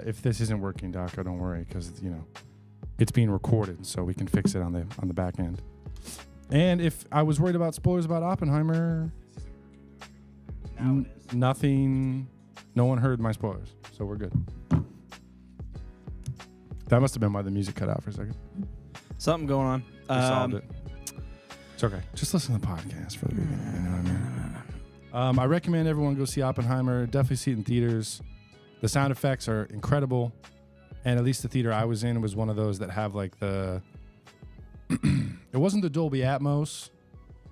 If this isn't working, Doc, don't worry, because it's being recorded, so we can fix it on the back end. And if I was worried about spoilers about Oppenheimer, nothing. No one heard my spoilers, so we're good. That must have been why the music cut out for a second. Something going on. We solved it. It's okay. Just listen to the podcast for the beginning. You know what I mean? I recommend everyone go see Oppenheimer. Definitely see it in theaters. The sound effects are incredible, and at least the theater I was in was one of those that have like the. It wasn't the Dolby Atmos,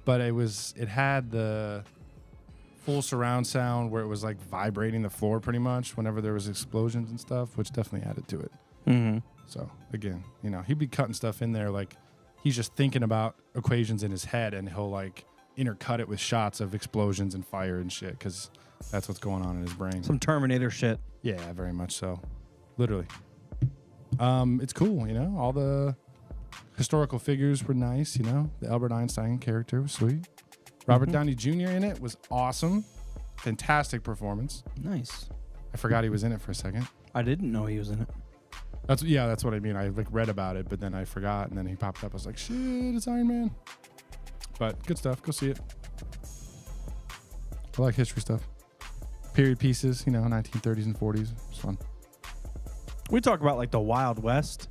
but it had the full surround sound where it was like vibrating the floor pretty much whenever there was explosions and stuff, which definitely added to it. Mm-hmm. So again, he'd be cutting stuff in there like he's just thinking about equations in his head, and he'll like intercut it with shots of explosions and fire and shit because that's what's going on in his brain. Some Terminator shit. Yeah, very much so. Literally. It's cool, all the historical figures were nice, The Albert Einstein character was sweet. Robert Downey Jr. in it was awesome. Fantastic performance. Nice. I forgot he was in it for a second. I didn't know he was in it. That's what I mean. I read about it, but then I forgot, and then he popped up. I was like, shit, it's Iron Man. But good stuff. Go see it. I like history stuff. Period pieces, 1930s and 40s. It's fun. We talk about like the Wild West.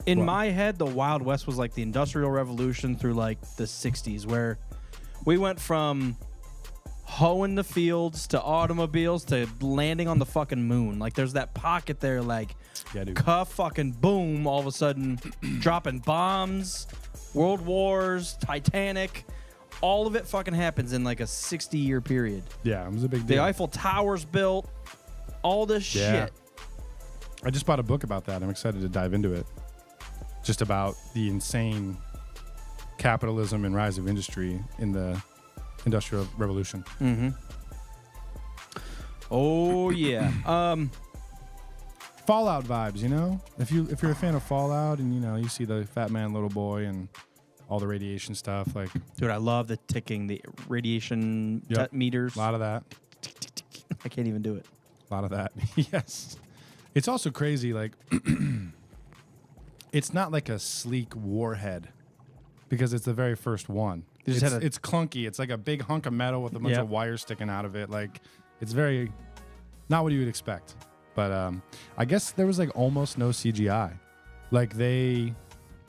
In my head, the Wild West was like the Industrial Revolution through like the 60s, where we went from hoeing the fields to automobiles to landing on the fucking moon. Like there's that pocket there, like cuff fucking boom, all of a sudden dropping bombs, World Wars, Titanic. All of it fucking happens in like a 60-year period. Yeah, it was a big deal. The Eiffel Tower's built. All this shit. I just bought a book about that. I'm excited to dive into it. Just about the insane capitalism and rise of industry in the Industrial Revolution. Mm-hmm. Oh, yeah. Fallout vibes, If you're a fan of Fallout and, you see the Fat Man, Little Boy, and all the radiation stuff. Like, dude, I love the ticking, the radiation meters. A lot of that. I can't even do it. A lot of that. Yes. It's also crazy, like, it's not like a sleek warhead because it's the very first one. It's clunky. It's like a big hunk of metal with a bunch of wires sticking out of it. Like, it's very not what you would expect. But I guess there was like almost no CGI. Like, they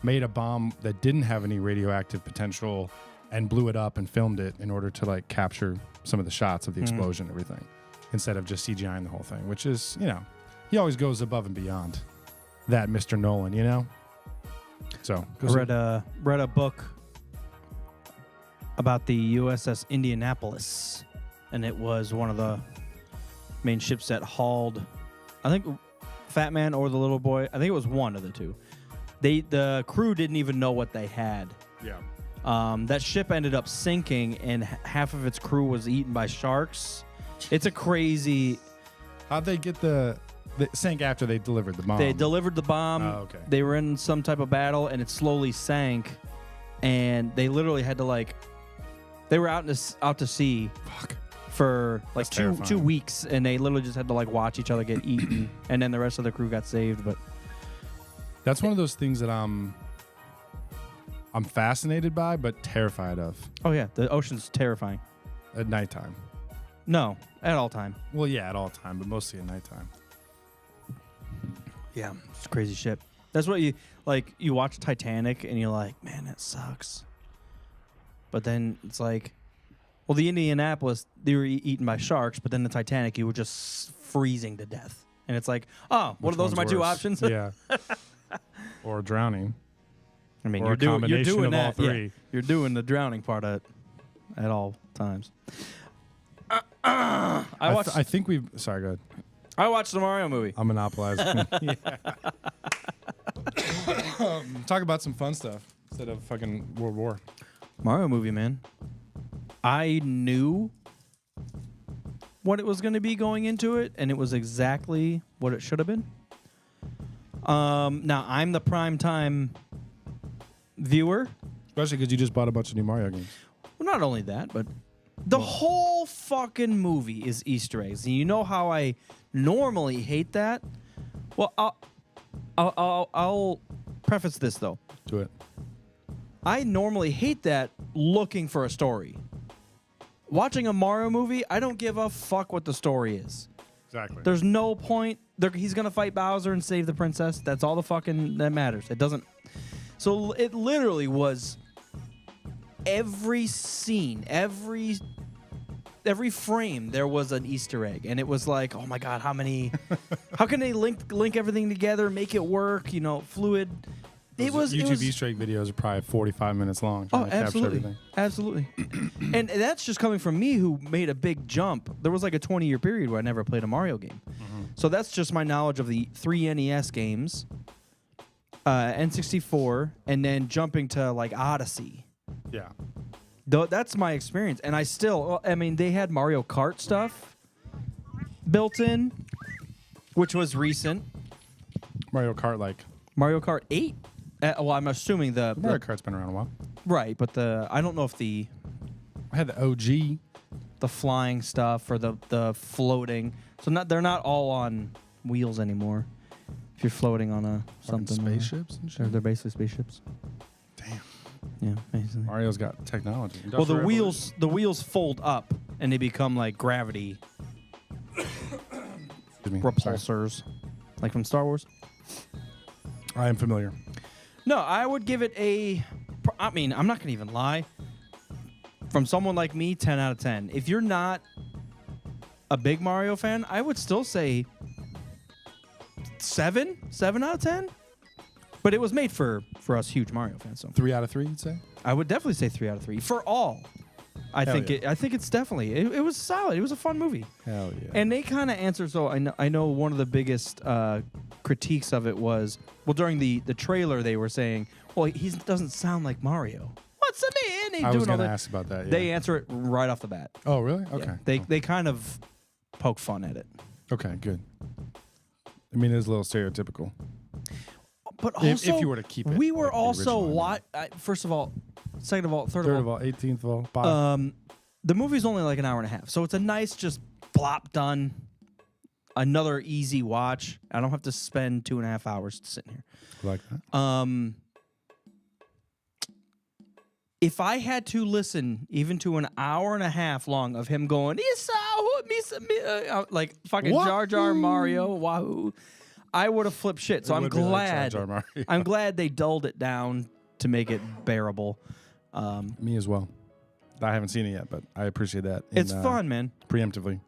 made a bomb that didn't have any radioactive potential and blew it up and filmed it in order to like capture some of the shots of the explosion and everything, instead of just CGIing the whole thing, which is, he always goes above and beyond that, Mr. Nolan, So I read a book about the USS Indianapolis, and it was one of the main ships that hauled, I think, Fat Man or the Little Boy. I think it was one of the two. The crew didn't even know what they had. Yeah. That ship ended up sinking, and half of its crew was eaten by sharks. It's a crazy. How'd they get the sank after they delivered the bomb? They delivered the bomb. Oh, okay. They were in some type of battle, and it slowly sank, and they literally had to they were out to sea. Fuck. For like two weeks, and they literally just had to watch each other get eaten, and then the rest of the crew got saved. But that's one of those things that I'm fascinated by, but terrified of. Oh yeah, the ocean's terrifying. At nighttime. No, at all time. Well, yeah, at all time, but mostly at nighttime. Yeah, it's crazy shit. That's what you watch Titanic, and you're like, man, that sucks. But then it's like, well, the Indianapolis, they were eaten by sharks, but then the Titanic, you were just freezing to death. And it's like, oh, one of those are my two options? Yeah. Or drowning. I mean, or you're doing that. All three. Yeah, you're doing the drowning part at all times. I think we've... Sorry, go ahead. I watched the Mario movie. I'm monopolizing. Talk about some fun stuff instead of fucking World War. Mario movie, man. I knew what it was going to be going into it, and it was exactly what it should have been. Now, I'm the primetime viewer. Especially because you just bought a bunch of new Mario games. Well, not only that, but The whole fucking movie is Easter eggs. And you know how I normally hate that? Well, I'll preface this, though. Do it. I normally hate that looking for a story. Watching a Mario movie, I don't give a fuck what the story is. Exactly. There's no point. He's going to fight Bowser and save the princess. That's all that matters. It doesn't. So it literally was every scene, every frame, there was an Easter egg. And it was like, oh my God, how can they link everything together, make it work, fluid. YouTube Easter egg videos are probably 45 minutes long. Trying to capture everything. Absolutely. And that's just coming from me who made a big jump. There was like a 20-year period where I never played a Mario game. Mm-hmm. So that's just my knowledge of the 3 NES games, N64, and then jumping to like Odyssey. Yeah. That's my experience. And they had Mario Kart stuff built in, which was recent. Mario Kart 8? Well, I'm assuming Mario Kart's been around a while. Right, but I don't know if I had the OG. The flying stuff or the floating. So they're not all on wheels anymore. If you're floating on something. Spaceships and shit? They're basically spaceships. Damn. Yeah, basically. Mario's got technology. Well, the wheels fold up and they become like gravity repulsors, like from Star Wars. I am familiar. No, I would give it I'm not going to even lie. From someone like me, 10 out of 10. If you're not a big Mario fan, I would still say 7 out of 10. But it was made for us huge Mario fans. So 3 out of 3, you'd say? I would definitely say 3 out of 3 for all. I think it's definitely it was solid. It was a fun movie. Hell yeah! And they kind of answered. So I know one of the biggest critiques of it was during the trailer they were saying, well, he doesn't sound like Mario. What's the mean? I was going to ask about that. Yeah. They answer it right off the bat. Oh really? Okay. Yeah. They kind of poke fun at it. Okay, good. I mean, it's a little stereotypical. But also, if you were to keep it, we were also first of all, second of all, third of all, 18th of all. The movie's only like an hour and a half, so it's a nice just plop done. Another easy watch. I don't have to spend 2.5 hours sitting here. Like that. If I had to listen even to an hour and a half long of him going, like fucking Jar Jar Mario, wahoo, I would have flipped shit. So I'm glad. Like I'm glad they dulled it down to make it bearable. Me as well. I haven't seen it yet, but I appreciate that. It's fun, man. Preemptively.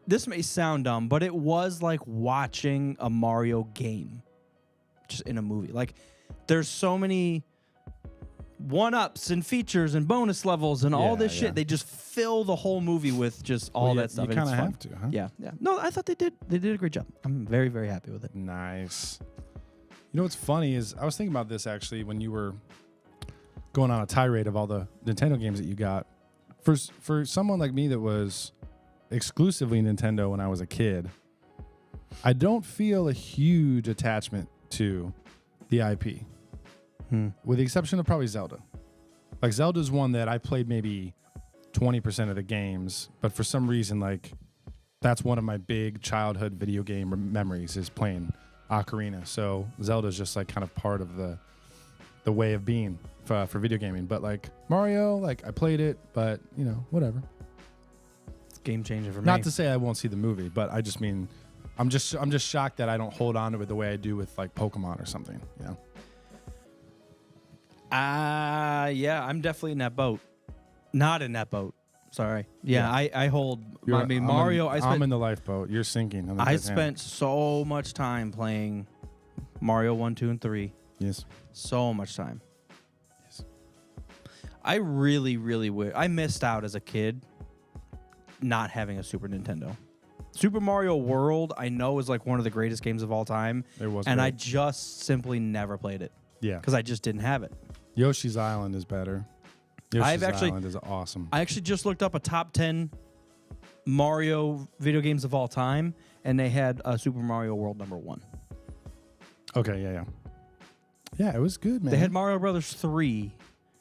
This may sound dumb, but it was like watching a Mario game, just in a movie. Like, there's so many one-ups and features and bonus levels and all this shit. They just fill the whole movie with just all that stuff. You kind of have to, huh? Yeah. No, I thought they did a great job. I'm very, very happy with it. Nice. You know what's funny is I was thinking about this actually when you were going on a tirade of all the Nintendo games that you got. For someone like me that was exclusively Nintendo when I was a kid, I don't feel a huge attachment to the IP. With the exception of probably Zelda. Like, Zelda's one that I played maybe 20% of the games, but for some reason, like, that's one of my big childhood video game memories is playing Ocarina. So Zelda's just like kind of part of the way of being for video gaming. But like Mario, like I played it, but whatever. It's a game changer for me. Not to say I won't see the movie, but I just mean I'm just shocked that I don't hold on to it the way I do with like Pokemon or something. Yeah, I'm definitely in that boat. Not in that boat. Sorry. Yeah. I hold. Mario. I'm in the lifeboat. You're sinking. I spent so much time playing Mario 1, 2, and 3. Yes. So much time. Yes. I really, really would. I missed out as a kid not having a Super Nintendo. Super Mario World, I know, is like one of the greatest games of all time. It was. And I just simply never played it. Yeah. Because I just didn't have it. Yoshi's Island is better. Island is awesome. I actually just looked up a top 10 Mario video games of all time, and they had Super Mario World #1. Okay, yeah. Yeah, it was good, man. They had Mario Brothers 3.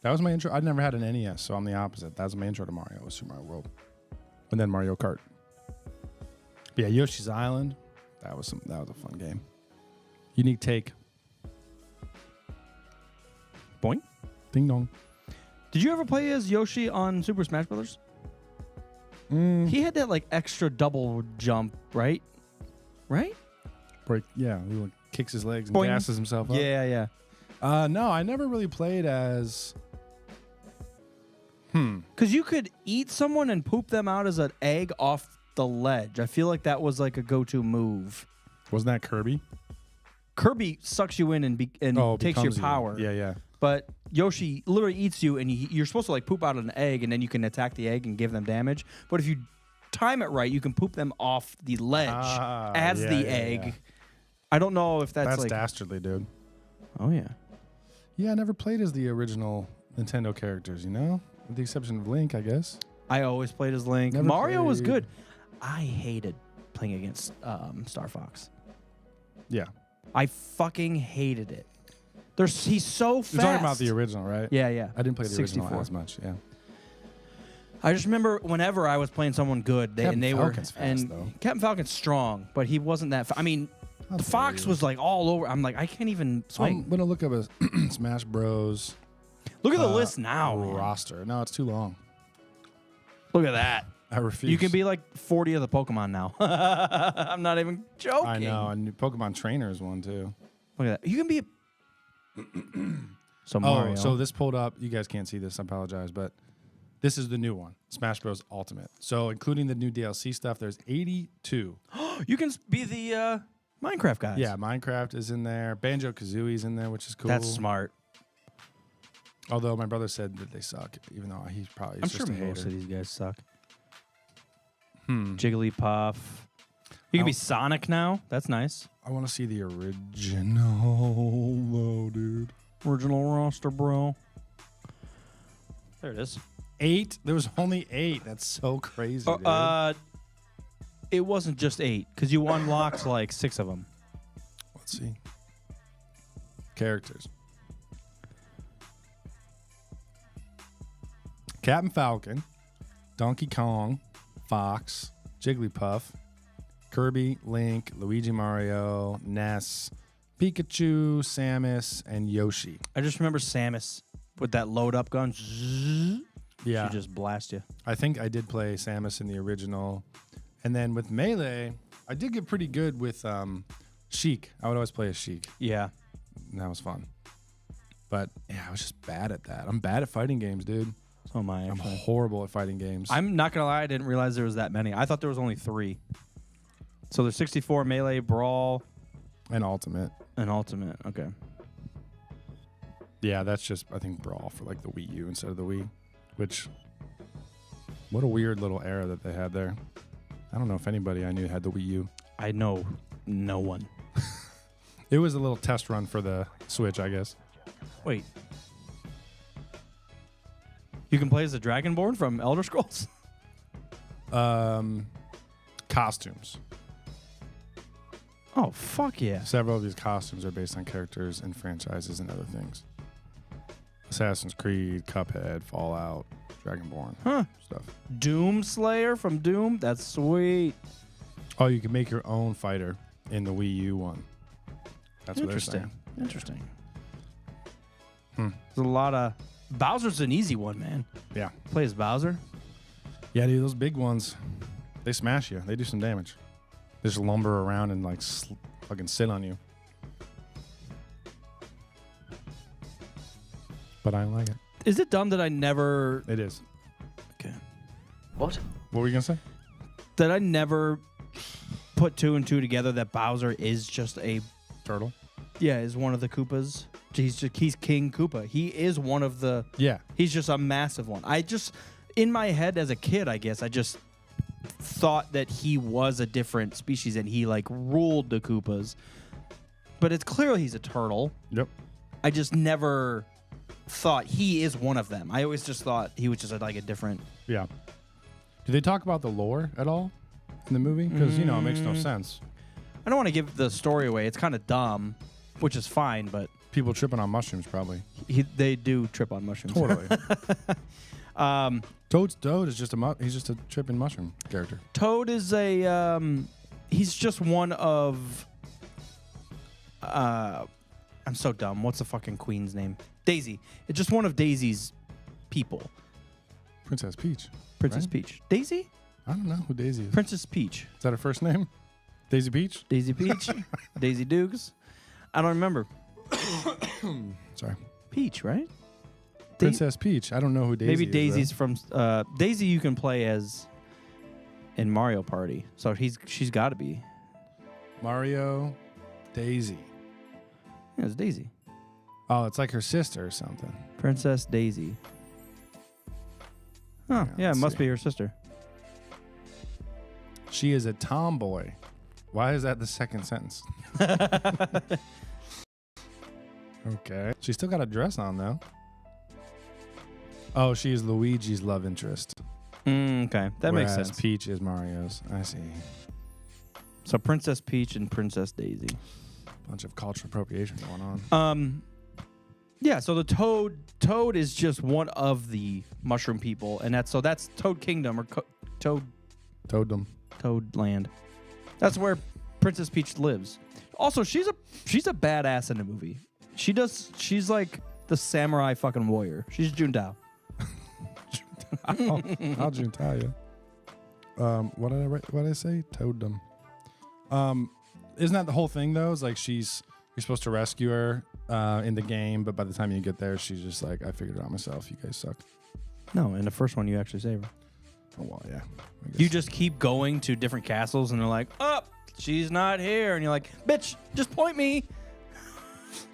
That was my intro. I never had an NES, so I'm the opposite. That was my intro to Mario. Was Super Mario World, and then Mario Kart. But yeah, Yoshi's Island. That was a fun game. Unique take. Boing. Ding dong. Did you ever play as Yoshi on Super Smash Brothers? He had that like extra double jump, right? Right? Yeah, he like, kicks his legs and Boing. gasses himself up. Yeah. No, I never really played as. Because you could eat someone and poop them out as an egg off the ledge. I feel like that was like a go-to move. Wasn't that Kirby? Kirby sucks you in and takes your power. Yeah. But Yoshi literally eats you, and you're supposed to like poop out an egg, and then you can attack the egg and give them damage. But if you time it right, you can poop them off the ledge as the egg. Yeah. I don't know if that's like dastardly, dude. Oh yeah. Yeah, I never played as the original Nintendo characters. With the exception of Link, I guess. I always played as Link. Never Mario was played. good. I hated playing against Star Fox. Yeah. I fucking hated it. He's so fast. You're talking about the original, right? Yeah. I didn't play the 64. original as much. Yeah. I just remember whenever I was playing someone good, Captain Falcon's fast, though. Captain Falcon's strong, but he wasn't that. I mean, the Fox was like all over. I'm like, I can't even swing. I'm gonna look up a Smash Bros. Look at the list now. Roster. No, it's too long. Look at that. I refuse. You can be like 40 of the Pokemon now. I'm not even joking. I know. And Pokemon Trainer is one too. Look at that. You can be. Mario. So this pulled up. You guys can't see this. I apologize, but this is the new one, Smash Bros. Ultimate. So including the new DLC stuff, there's 82. You can be the Minecraft guys. Yeah, Minecraft is in there. Banjo-Kazooie's in there, which is cool. That's smart. Although my brother said that they suck, even though he's probably I'm just sure a hater. most of these guys suck. Jigglypuff. You can be Sonic now. That's nice. I want to see the original, though, dude. Original roster, bro. There it is. 8? There was only 8. That's so crazy, dude. It wasn't just 8, because you unlocked like 6 of them. Let's see. Characters. Captain Falcon, Donkey Kong, Fox, Jigglypuff, Kirby, Link, Luigi Mario, Ness, Pikachu, Samus, and Yoshi. I just remember Samus with that load up gun. Yeah. She just blast you. I think I did play Samus in the original. And then with Melee, I did get pretty good with Sheik. I would always play as Sheik. Yeah. And that was fun. But yeah, I was just bad at that. I'm bad at fighting games, dude. So am I. I'm horrible at fighting games. I'm not gonna lie, I didn't realize there was that many. I thought there was only 3. So there's 64, Melee, Brawl, and Ultimate. and Ultimate. Okay. Yeah, that's just, I think, Brawl for like the Wii U instead of the Wii. Which, what a weird little era that they had there. I don't know if anybody I knew had the Wii U. I know no one. It was a little test run for the Switch, I guess. Wait. You can play as the Dragonborn from Elder Scrolls? Costumes. Oh, fuck yeah. Several of these costumes are based on characters and franchises and other things. Assassin's Creed, Cuphead, Fallout, Dragonborn, stuff. Doom Slayer from Doom? That's sweet. Oh, you can make your own fighter in the Wii U one. That's what they're saying. Interesting. There's a lot of... Bowser's an easy one, man. Yeah. Play as Bowser. Yeah, dude, those big ones, they smash you. They do some damage. They just lumber around and like fucking sit on you. But I like it. Is it dumb that I never... It is. Okay. What? What were you gonna say? That I never put 2 and 2 together that Bowser is just a... Turtle? Yeah, is one of the Koopas. He's King Koopa. He is one of the... Yeah. He's just a massive one. I just... In my head as a kid, I guess, I just thought that he was a different species and he, like, ruled the Koopas. But it's clearly he's a turtle. Yep. I just never thought he is one of them. I always just thought he was just like a different... Yeah. Do they talk about the lore at all in the movie? Because, you know, it makes no sense. I don't want to give the story away. It's kind of dumb, which is fine, but... People tripping on mushrooms, probably. They do trip on mushrooms. Totally. Toad is just he's just a tripping mushroom character. Toad is he's just one of I'm so dumb. What's the fucking queen's name? Daisy. It's just one of Daisy's people. Princess Peach. Princess Peach. Daisy? I don't know who Daisy is. Princess Peach. Is that her first name? Daisy Peach? Daisy Peach? Daisy Dukes? I don't remember. Sorry. Peach, right? Princess Peach. I don't know who Daisy is. Maybe Daisy's from... Daisy you can play as in Mario Party. So she's got to be. Mario, Daisy. Yeah, it's Daisy. Oh, it's like her sister or something. Princess Daisy. Oh, yeah, it must be her sister. She is a tomboy. Why is that the second sentence? Okay. She's still got a dress on, though. Oh, she is Luigi's love interest. Okay, that makes sense. Peach is Mario's. I see. So Princess Peach and Princess Daisy. Bunch of cultural appropriation going on. Yeah, so the Toad is just one of the mushroom people, and that's Toad Kingdom or Toaddom. Toadland. That's where Princess Peach lives. Also, she's a badass in the movie. She's like the samurai fucking warrior. She's Juntao. I'll Juntao you. What did I say? Toaddom. Isn't that the whole thing though? It's like you're supposed to rescue her in the game, but by the time you get there, she's just like, I figured it out myself. You guys suck. No, in the first one, you actually save her. Oh, well, yeah. You just keep going to different castles, and they're like, oh, she's not here. And you're like, bitch, just point me.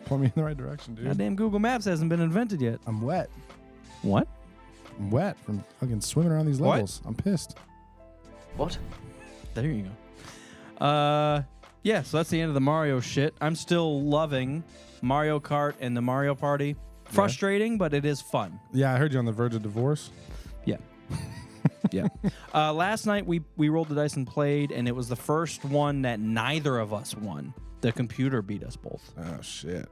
Point me in the right direction, dude. Goddamn Google Maps hasn't been invented yet. I'm wet. What? I'm wet from fucking swimming around these levels. I'm pissed. What? There you go. Yeah, so that's the end of the Mario shit. I'm still loving Mario Kart and the Mario Party. Frustrating, but it is fun. Yeah, I heard you on the verge of divorce. Yeah. Yeah. Last night we rolled the dice and played, and it was the first one that neither of us won. The computer beat us both. Oh, shit.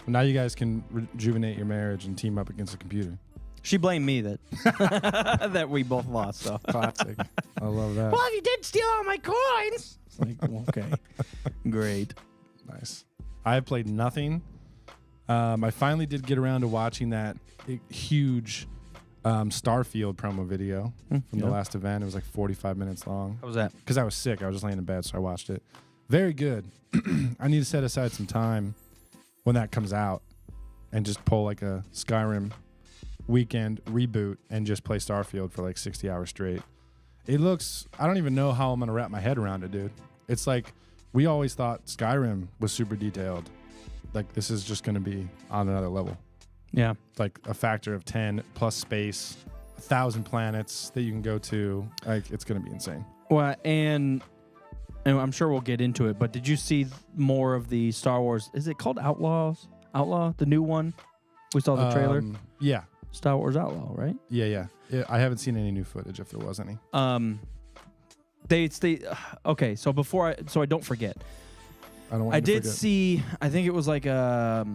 Now you guys can rejuvenate your marriage and team up against the computer. She blamed me that that we both lost. So classic. I love that. Well, you did steal all my coins. It's like, okay, great, nice. I have played nothing. I finally did get around to watching that huge Starfield promo video from the last event. It was like 45 minutes long. How was that? Because I was sick. I was just laying in bed, so I watched it. Very good. I need to set aside some time when that comes out and just pull like a Skyrim weekend reboot and just play Starfield for like 60 hours straight. It looks, I don't even know how I'm going to wrap my head around it, dude. It's like, we always thought Skyrim was super detailed. Like, this is just going to be on another level. Yeah. Like a factor of 10 plus space, 1,000 planets that you can go to. Like, it's going to be insane. Well, and I'm sure we'll get into it, but did you see more of the Star Wars? Is it called Outlaw, the new one? We saw the trailer. Yeah. Star Wars Outlaw, right? Yeah. I haven't seen any new footage if there was any. Okay, so so I don't forget. I did see, I think it was like a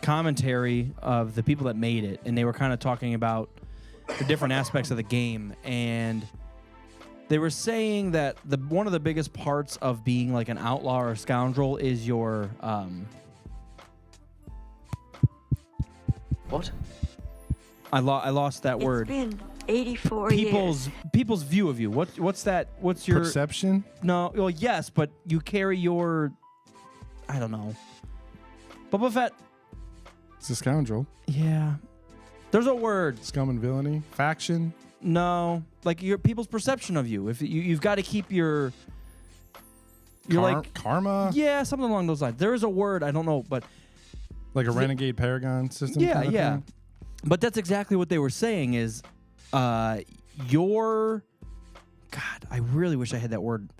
commentary of the people that made it, and they were kind of talking about the different aspects of the game, and they were saying that one of the biggest parts of being like an outlaw or a scoundrel is your What? I lost that word. It's been 84 years. People's view of you. What's that? What's your perception? No, well, yes, but you carry your, I don't know. Boba Fett. It's a scoundrel. Yeah. There's a word. Scum and villainy. Faction. No, like your people's perception of you. If you've got to keep your like karma. Yeah, something along those lines. There is a word, I don't know, but like a renegade paragon system. Yeah, kind of yeah. thing? But that's exactly what they were saying is your God, I really wish I had that word.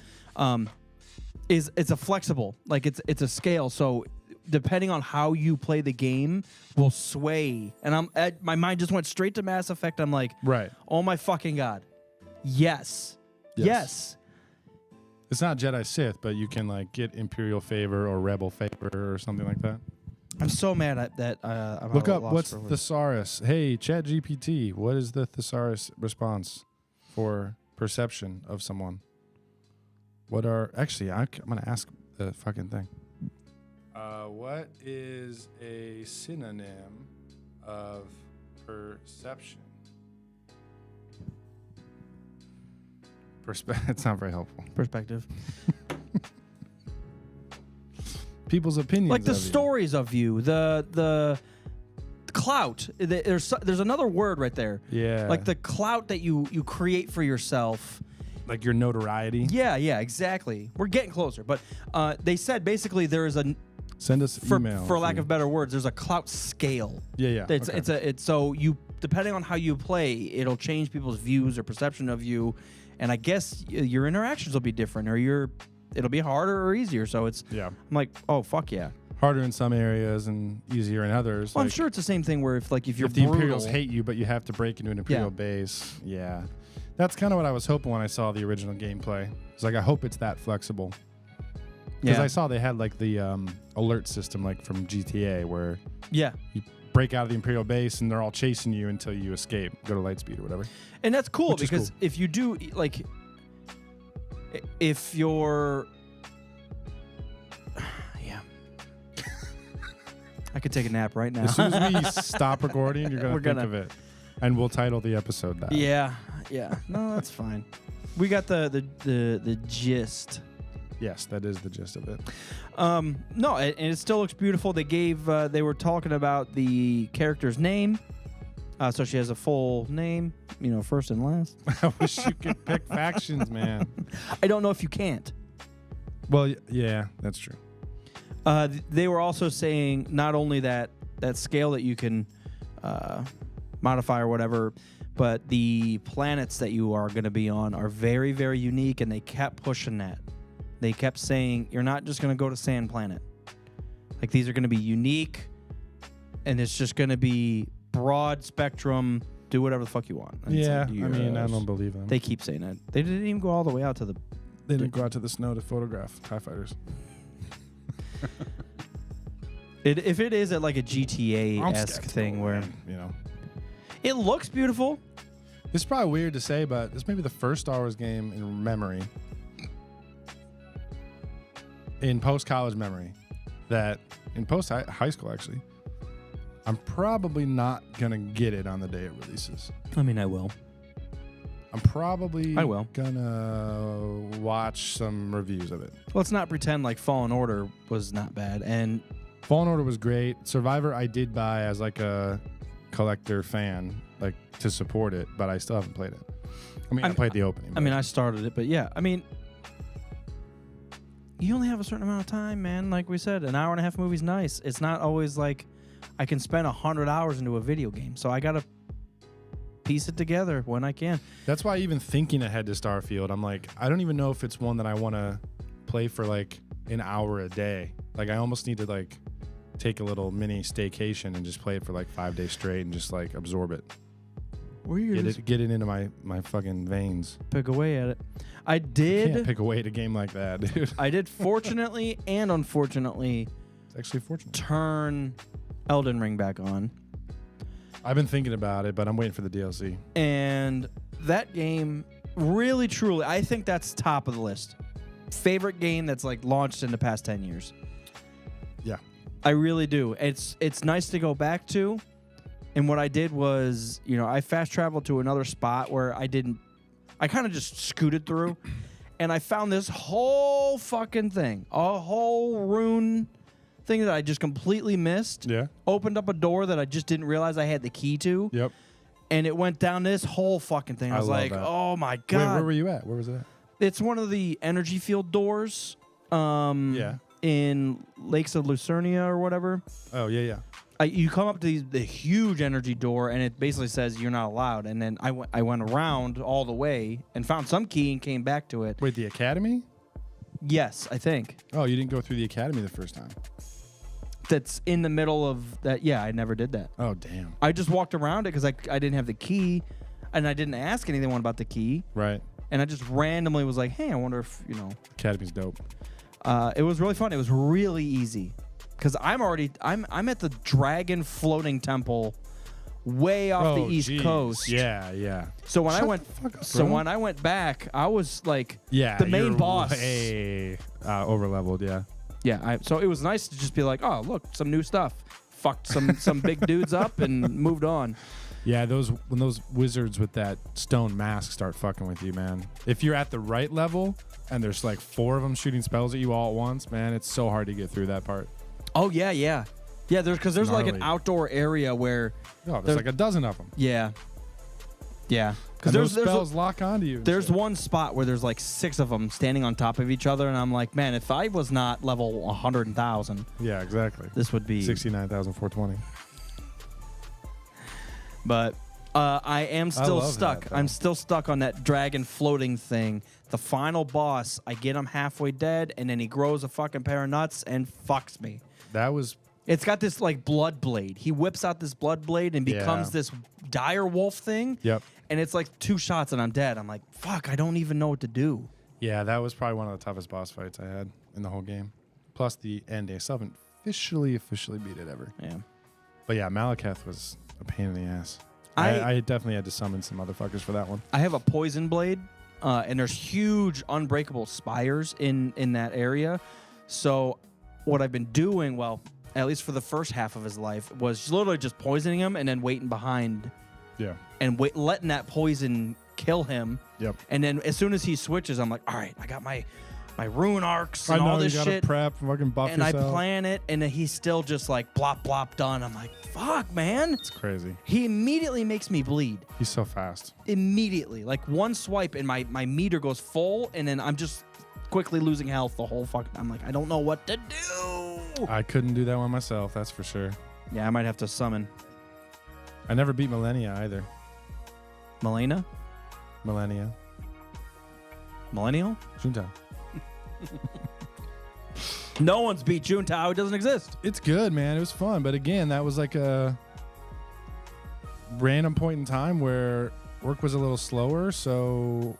It's a flexible, like it's a scale. So depending on how you play the game will sway. And my mind just went straight to Mass Effect. I'm like, right. Oh my fucking God. Yes. It's not Jedi Sith, but you can like get Imperial favor or Rebel favor or something like that. I'm so mad at that. I'm Look at a up loss what's for words. thesaurus. Hey, ChatGPT, what is the thesaurus response for perception of someone? What are actually? I'm gonna ask the fucking thing. What is a synonym of perception? It's not very helpful. Perspective. People's opinions, Like the of stories of you, the clout. There's another word right there. Yeah. Like the clout that you create for yourself. Like your notoriety. Yeah, exactly. We're getting closer, but they said basically there is a Send us email for lack of better words. There's a clout scale. Yeah. It's so you depending on how you play, it'll change people's views or perception of you, and I guess your interactions will be different, or it'll be harder or easier. So it's I'm like, oh fuck yeah. Harder in some areas and easier in others. Well, I'm sure it's the same thing where if you're the Imperials hate you, but you have to break into an Imperial Yeah. base. Yeah. That's kind of what I was hoping when I saw the original gameplay. It's like, I hope it's that flexible. Because I saw they had like the alert system like from GTA where you break out of the Imperial base and they're all chasing you until you escape, go to light speed or whatever. And that's cool Which is because cool. if you do like if you're I could take a nap right now. As soon as we stop recording, you're going to think of it. And we'll title the episode that. Yeah. No, that's fine. We got the gist. Yes, that is the gist of it. No, and it still looks beautiful. They were talking about the character's name. So she has a full name, first and last. I wish you could pick factions, man. I don't know if you can't. Well, yeah, that's true. They were also saying not only that scale that you can modify or whatever, but the planets that you are going to be on are very, very unique, and they kept pushing that. They kept saying, you're not just going to go to Sand Planet. Like, these are going to be unique, and it's just going to be broad spectrum, do whatever the fuck you want. And Yeah, like, I don't believe them. They keep saying that. They didn't even go all the way out to the... They didn't go out to the snow to photograph TIE fighters. If it is at like a GTA-esque thing where... It looks beautiful. It's probably weird to say, but this may be the first Star Wars game in memory, in post-college memory, that in post-high school, actually, I'm probably not going to get it on the day it releases. I mean, I will. I'm probably I will. gonna watch some reviews of it. Let's not pretend like Fallen Order was not bad. And Fallen Order was great. Survivor I did buy as like a collector fan, like to support it, but I still haven't played it. I played the opening. I mean, I started it, but yeah, I mean, you only have a certain amount of time, man. Like we said, an hour and a half movie's nice. It's not always like I can spend 100 hours into a video game, so I gotta piece it together when I can. That's why even thinking ahead to Starfield, I'm like, I don't even know if it's one that I want to play for like an hour a day. Like, I almost need to like take a little mini staycation and just play it for like 5 days straight and just like absorb it. Get it into my fucking veins. Pick away at it. I You can't pick away at a game like that, dude. I did, fortunately and unfortunately, It's actually fortunate. turn Elden Ring back on. I've been thinking about it, but I'm waiting for the DLC. And that game, really, truly, I think that's top of the list. Favorite game that's like launched in the past 10 years. Yeah. I really do. It's nice to go back to. And what I did was, I fast traveled to another spot where I kind of just scooted through. And I found this whole fucking thing. A whole rune thing that I just completely missed. Yeah. Opened up a door that I just didn't realize I had the key to. Yep. And it went down this whole fucking thing. I was like, that. oh my God. Wait, where were you at? Where was it at? It's one of the energy field doors. In Lakes of Lucernia or whatever. Oh, yeah. You come up to the huge energy door, and it basically says you're not allowed. And then I went around all the way and found some key and came back to it. Wait, the Academy? Yes, I think. Oh, you didn't go through the Academy the first time. That's in the middle of that. Yeah, I never did that. Oh, damn. I just walked around it because I didn't have the key, and I didn't ask anyone about the key. Right. And I just randomly was like, hey, I wonder if, Academy's dope. It was really fun. It was really easy. because I'm at the dragon floating temple, way off the East Coast. Yeah. So when I went back, I was like, the main boss. Way over leveled. Yeah. Yeah. So it was nice to just be like, oh look, some new stuff. Fucked some big dudes up and moved on. Yeah, when those wizards with that stone mask start fucking with you, man. If you're at the right level and there's like 4 of them shooting spells at you all at once, man, it's so hard to get through that part. Oh yeah. There's like an outdoor area where there's like a dozen of them. Yeah. Because those spells lock onto you. There's one spot where there's like 6 of them standing on top of each other, and I'm like, man, if I was not level 100,000, yeah, exactly, this would be 69,420. But I am still stuck. I'm still stuck on that dragon floating thing. The final boss, I get him halfway dead, and then he grows a fucking pair of nuts and fucks me. It's got this like blood blade. He whips out this blood blade and becomes this dire wolf thing. Yep. And it's like 2 shots and I'm dead. I'm like, fuck, I don't even know what to do. Yeah, that was probably one of the toughest boss fights I had in the whole game. Plus the ending. I still haven't officially beat it ever. Yeah. But yeah, Malekith was a pain in the ass. I definitely had to summon some motherfuckers for that one. I have a poison blade, and there's huge unbreakable spires in that area. So what I've been doing, well, at least for the first half of his life, was literally just poisoning him and then waiting behind. Yeah. And letting that poison kill him. Yep. And then as soon as he switches, I'm like, all right, I got my rune arcs and all this shit. I know you gotta prep, fucking buff and yourself. I plan it, and then he's still just like blop blop done. I'm like, fuck, man. It's crazy. He immediately makes me bleed. He's so fast. Immediately, like one swipe, and my meter goes full, and then I'm just quickly losing health the whole fucking. I'm like, I don't know what to do. I couldn't do that one myself. That's for sure. Yeah, I might have to summon. I never beat Millennia either. Millennial? Juntao. No one's beat Juntao. It doesn't exist. It's good, man. It was fun. But again, that was like a random point in time where work was a little slower. So,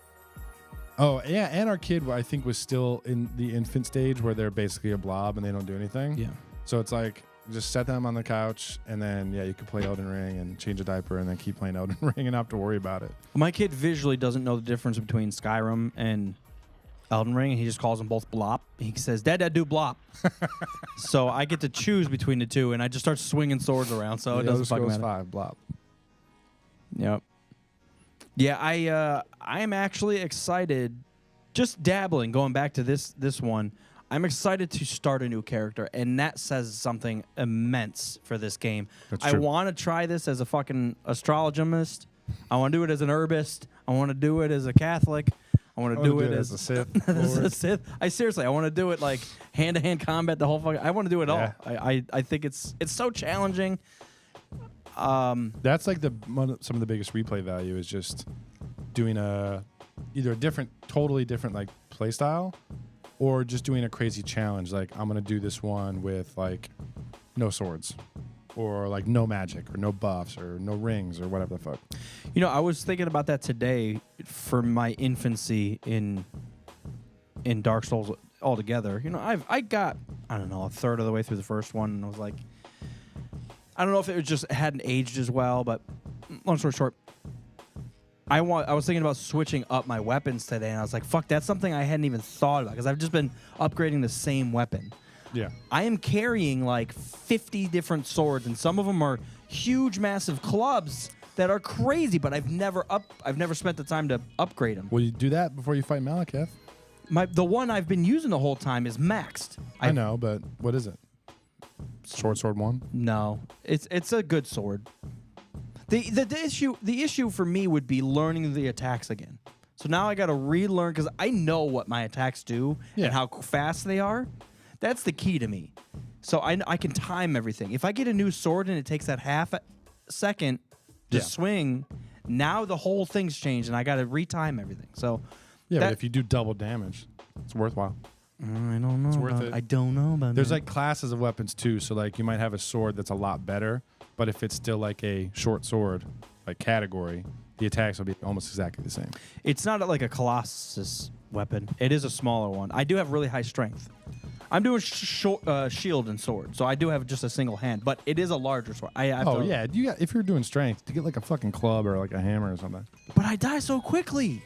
and our kid, I think, was still in the infant stage where they're basically a blob and they don't do anything. Yeah. So it's like, just set them on the couch, and then, you could play Elden Ring and change a diaper and then keep playing Elden Ring and not have to worry about it. My kid visually doesn't know the difference between Skyrim and Elden Ring, and he just calls them both Blop. He says, Dad, do Blop. So I get to choose between the two, and I just start swinging swords around, so it doesn't fucking matter. 5, Blop. Yep. Yeah, I am actually excited, just dabbling, going back to this one. I'm excited to start a new character, and that says something immense for this game. I want to try this as a fucking astrologist. I want to do it as an herbist. I want to do it as a Catholic. I want to do it as a Sith. as a Sith. I want to do it like hand-to-hand combat. The whole fucking. I want to do it all. I think it's so challenging. That's like some of the biggest replay value is just doing either a totally different like play style. Or just doing a crazy challenge, like I'm gonna do this one with like no swords, or like no magic, or no buffs, or no rings, or whatever the fuck. I was thinking about that today for my infancy in Dark Souls altogether. I got a third of the way through the first one, and I was like, I don't know if it was just hadn't aged as well, but long story short. I was thinking about switching up my weapons today, and I was like, fuck, that's something I hadn't even thought about, because I've just been upgrading the same weapon. Yeah. I am carrying like 50 different swords, and some of them are huge, massive clubs that are crazy, but I've never spent the time to upgrade them. Well, you do that before you fight Malekith. The one I've been using the whole time is maxed. I know, but what is it? Sword 1? No. It's a good sword. The issue for me would be learning the attacks again. So now I got to relearn, because I know what my attacks do and how fast they are. That's the key to me. So I can time everything. If I get a new sword and it takes that half a second to swing, now the whole thing's changed and I got to retime everything. So but if you do double damage, it's worthwhile. I don't know. It's worth it. I don't know about There's like classes of weapons too. So like you might have a sword that's a lot better, but if it's still like a short sword, like category, the attacks will be almost exactly the same. It's not like a Colossus weapon. It is a smaller one. I do have really high strength. I'm doing shield and sword, so I do have just a single hand, but it is a larger sword. If you're doing strength, to get like a fucking club or like a hammer or something. But I die so quickly.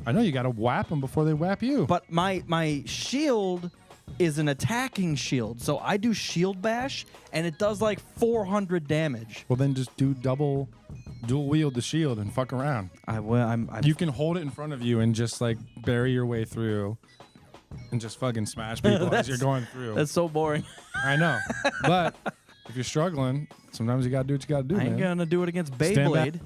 I know you got to whap them before they whap you. But my shield is an attacking shield, so I do shield bash, and it does like 400 damage. Well, then just do dual wield the shield and fuck around. You can hold it in front of you and just like bury your way through and just fucking smash people as you're going through. That's so boring. I know. But if you're struggling, sometimes you got to do what you got to do, I ain't going to do it against Beyblade.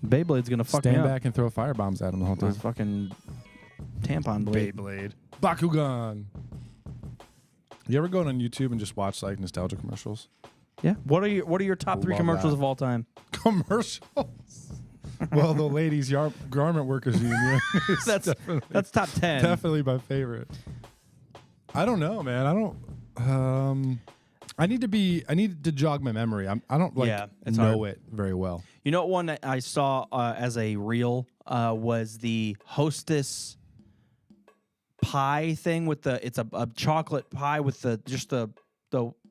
Beyblade's going to fuck me up. Stand back and throw firebombs at him the whole time. This fucking tampon blade. Beyblade. Bakugan. You ever go on YouTube and just watch like nostalgia commercials? Yeah. What are your top 3 commercials of all time? Commercials? Well, the ladies' garment workers union. That's top 10. Definitely my favorite. I don't know, man. I need to jog my memory. I don't know it very well. You know what one that I saw as a reel was the Hostess pie thing with it's a chocolate pie with the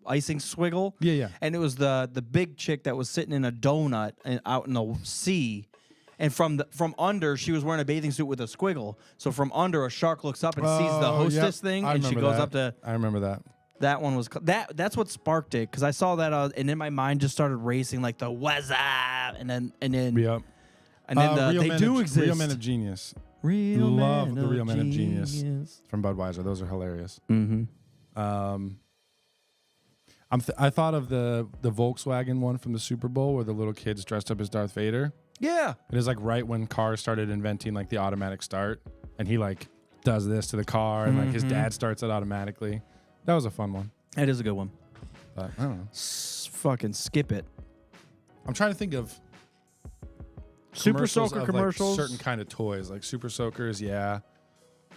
icing swiggle. Yeah. And it was the big chick that was sitting in a donut out in the sea. And from under, she was wearing a bathing suit with a squiggle. So from under, a shark looks up and sees the Hostess thing, and she goes up to. I remember that. That one was that's what sparked it, because I saw that and then my mind just started racing like the what's up, and then yep. And then they do exist. Real Men of Genius. Love the Real Men of Genius from Budweiser. Those are hilarious. Mm-hmm. I thought of the Volkswagen one from the Super Bowl where the little kid's dressed up as Darth Vader. Yeah. It is like right when cars started inventing like the automatic start, and he like does this to the car, and like his dad starts it automatically. That was a fun one. That is a good one. But I don't know. Fucking skip it. I'm trying to think of Super Soaker commercials. Like certain kind of toys, like Super Soakers, yeah.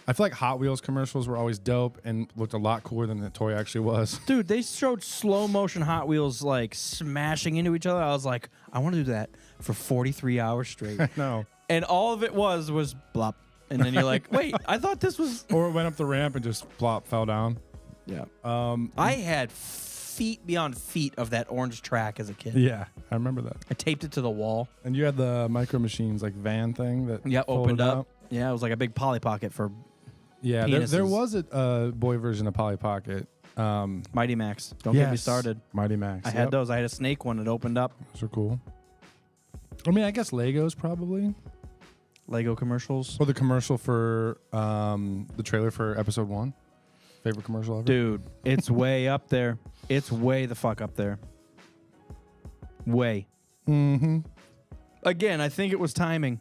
I feel like Hot Wheels commercials were always dope and looked a lot cooler than the toy actually was. Dude, they showed slow motion Hot Wheels like smashing into each other. I was like, I want to do that for 43 hours straight. I know. And all of it was blop. And then you're like, wait, I thought this was... Or it went up the ramp and just plop, fell down. Yeah. I had feet beyond feet of that orange track as a kid. Yeah, I remember that. I taped it to the wall. And you had the Micro Machines like van thing that opened up. Out. Yeah, it was like a big Polly Pocket for there was a boy version of Polly Pocket. Mighty Max. Don't get me started. Mighty Max. I had those. I had a snake one that opened up. Those are cool. I mean, I guess Legos probably. Lego commercials. Or the commercial for the trailer for episode 1. Favorite commercial ever? Dude, it's way up there. It's way the fuck up there. Way. Mm-hmm. Again, I think it was timing.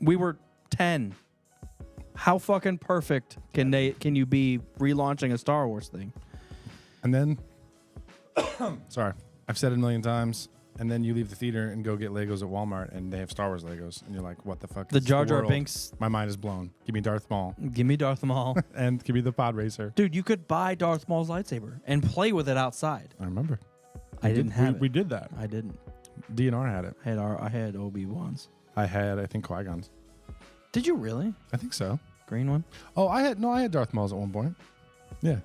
We were 10. How fucking perfect can you be relaunching a Star Wars thing? And then, sorry, I've said it a million times. And then you leave the theater and go get Legos at Walmart, and they have Star Wars Legos, and you're like, "What the fuck?" The Jar Jar Binks. My mind is blown. Give me Darth Maul. Give me Darth Maul. And give me the Pod Racer. Dude, you could buy Darth Maul's lightsaber and play with it outside. I remember. I didn't have it. We did that. I didn't. DNR had it. I had Obi-Wan's. I think Qui-Gon's. Did you really? I think so. Green one? Oh, I had Darth Maul's at one point. Yeah,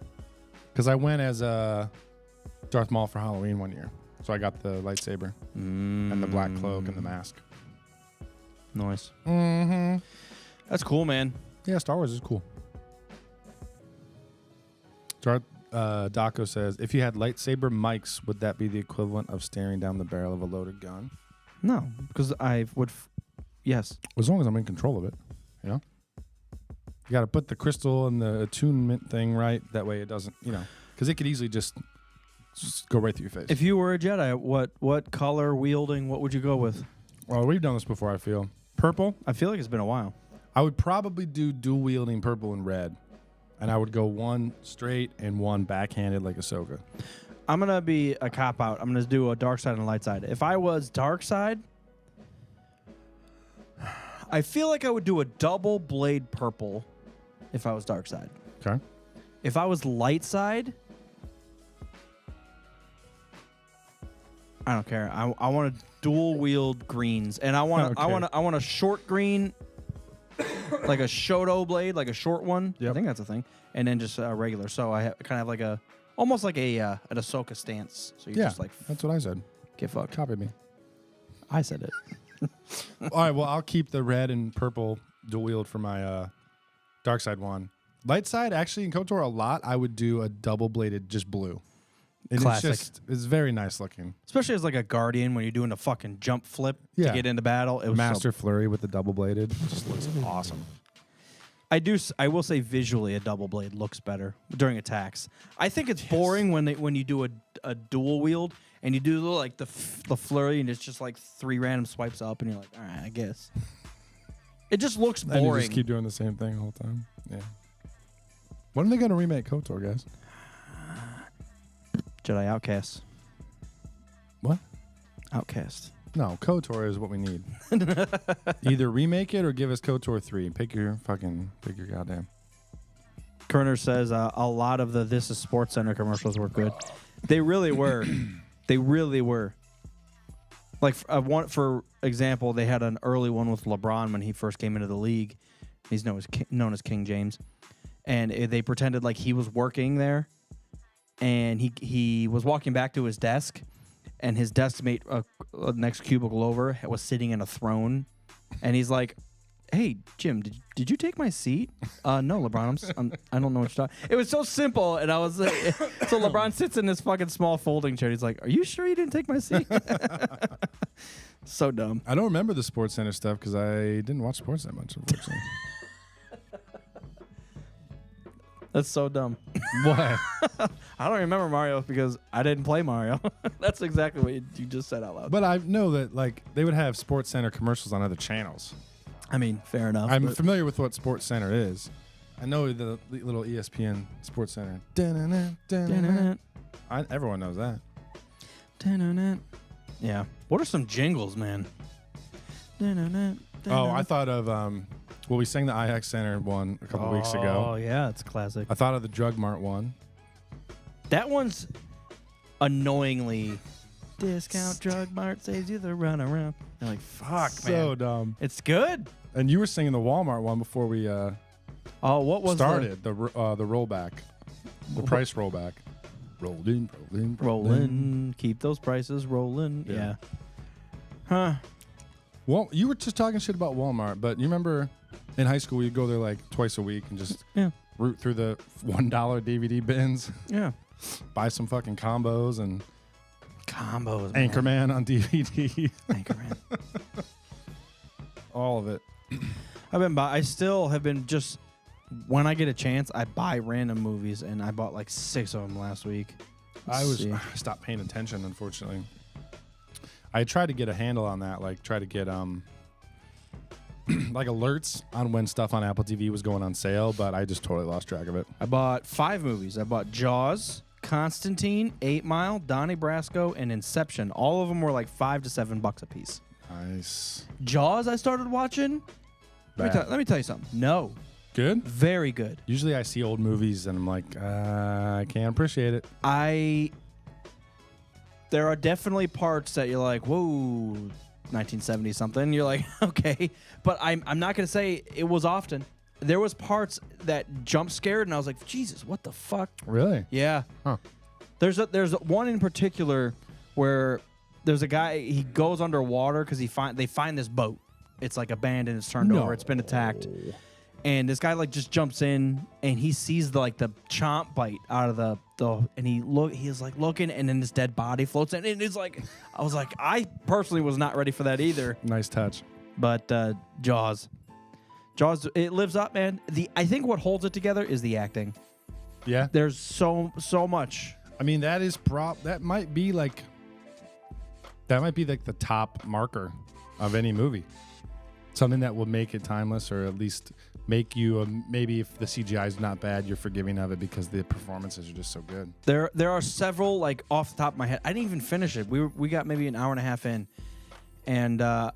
because I went as Darth Maul for Halloween one year. So I got the lightsaber and the black cloak and the mask. Nice. Mm-hmm. That's cool, man. Yeah, Star Wars is cool. Daco says, if you had lightsaber mics, would that be the equivalent of staring down the barrel of a loaded gun? No, because I would... yes. As long as I'm in control of it, you know? You got to put the crystal and the attunement thing right. That way it doesn't, because it could easily just go right through your face. If you were a Jedi, what color wielding, what would you go with? Well, we've done this before, I feel. Purple? I feel like it's been a while. I would probably do dual wielding purple and red. And I would go one straight and one backhanded like Ahsoka. I'm going to be a cop-out. I'm going to do a dark side and a light side. If I was dark side, I feel like I would do a double blade purple if I was dark side. Okay. If I was light side... I don't care. I want to dual wield greens, and I want a short green like a Shoto blade, like a short one. Yep. I think that's a thing. And then just a regular. So I kind of have like almost like an Ahsoka stance. So you just like that's what I said. get fucked. Copy me. I said it. All right, well, I'll keep the red and purple dual wield for my dark side one. Light side, actually, in KOTOR a lot, I would do a double bladed, just blue. And Classic. It's very nice looking. Especially as like a guardian when you're doing a fucking jump flip to get into battle. It was Master Flurry with the double bladed just looks awesome. I will say visually a double blade looks better during attacks. I think it's boring when you do a dual wield and you do like the flurry and it's just like 3 random swipes up and you're like, all right, I guess. It just looks boring. And you just keep doing the same thing the whole time. Yeah. When are they going to remake KOTOR, guys? Jedi Outcast. What? Outcast. No, KOTOR is what we need. Either remake it or give us KOTOR 3. Pick your goddamn. Kerner says a lot of the This Is Sports Center commercials were good. They really were. They really were. Like for example, they had an early one with LeBron when he first came into the league. He's known as King James, and they pretended like he was working there, and he was walking back to his desk, and his desk mate next cubicle over was sitting in a throne, and he's like, "Hey Jim, did you take my seat?" No, LeBron, I don't know what you're talking. It was so simple, and I was like, so LeBron sits in this fucking small folding chair. He's like, "Are you sure you didn't take my seat?" So dumb. I don't remember the Sports Center stuff because I didn't watch sports that much, unfortunately. That's so dumb. What? I don't remember Mario because I didn't play Mario. That's exactly what you just said out loud. But I know that like they would have Sports Center commercials on other channels. I mean, fair enough. I'm familiar with what Sports Center is. I know the little ESPN Sports Center. Everyone knows that. Yeah. What are some jingles, man? Oh, I thought of well, we sang the IX Center one a couple weeks ago. Oh yeah, it's a classic. I thought of the Drug Mart one. That one's annoyingly discount drug mart saves you the run around. You're like, fuck, man. So dumb. It's good. And you were singing the Walmart one before we what was started the rollback, the price rollback. Rolling. Keep those prices rolling. Yeah. Huh. Well, you were just talking shit about Walmart, but you remember in high school you'd go there like twice a week and just root through the $1 DVD bins. Yeah. Buy some fucking combos and Anchorman on DVD. Anchorman. All of it. I still have been just, when I get a chance, I buy random movies, and I bought like 6 of them last week. I stopped paying attention, unfortunately. I tried to get a handle on that, like try to get like alerts on when stuff on Apple TV was going on sale, but I just totally lost track of it. I bought 5 movies. I bought Jaws, Constantine, 8 Mile, Donnie Brasco, and Inception. All of them were like $5 to $7 a piece. Nice. Jaws I started watching. Let me tell you something. No. Good? Very good. Usually I see old movies and I'm like, I can't appreciate it. There are definitely parts that you're like, whoa, 1970 something. You're like, okay. But I'm not going to say it was often. There was parts that jump scared and I was like, Jesus, what the fuck? Really? Yeah. Huh. There's one in particular where there's a guy, he goes underwater because they find this boat. It's like abandoned, it's turned over, it's been attacked. And this guy like just jumps in and he sees the chomp bite out of the and he's like looking, and then this dead body floats in, and it's like, I was like, I personally was not ready for that either. Nice touch. But Jaws, it lives up, man. I think what holds it together is the acting. Yeah. There's so much. I mean, that might be like the top marker of any movie. Something that will make it timeless, or at least make you maybe if the CGI is not bad, you're forgiving of it because the performances are just so good. There are several, like off the top of my head. I didn't even finish it. We got maybe an hour and a half in, and I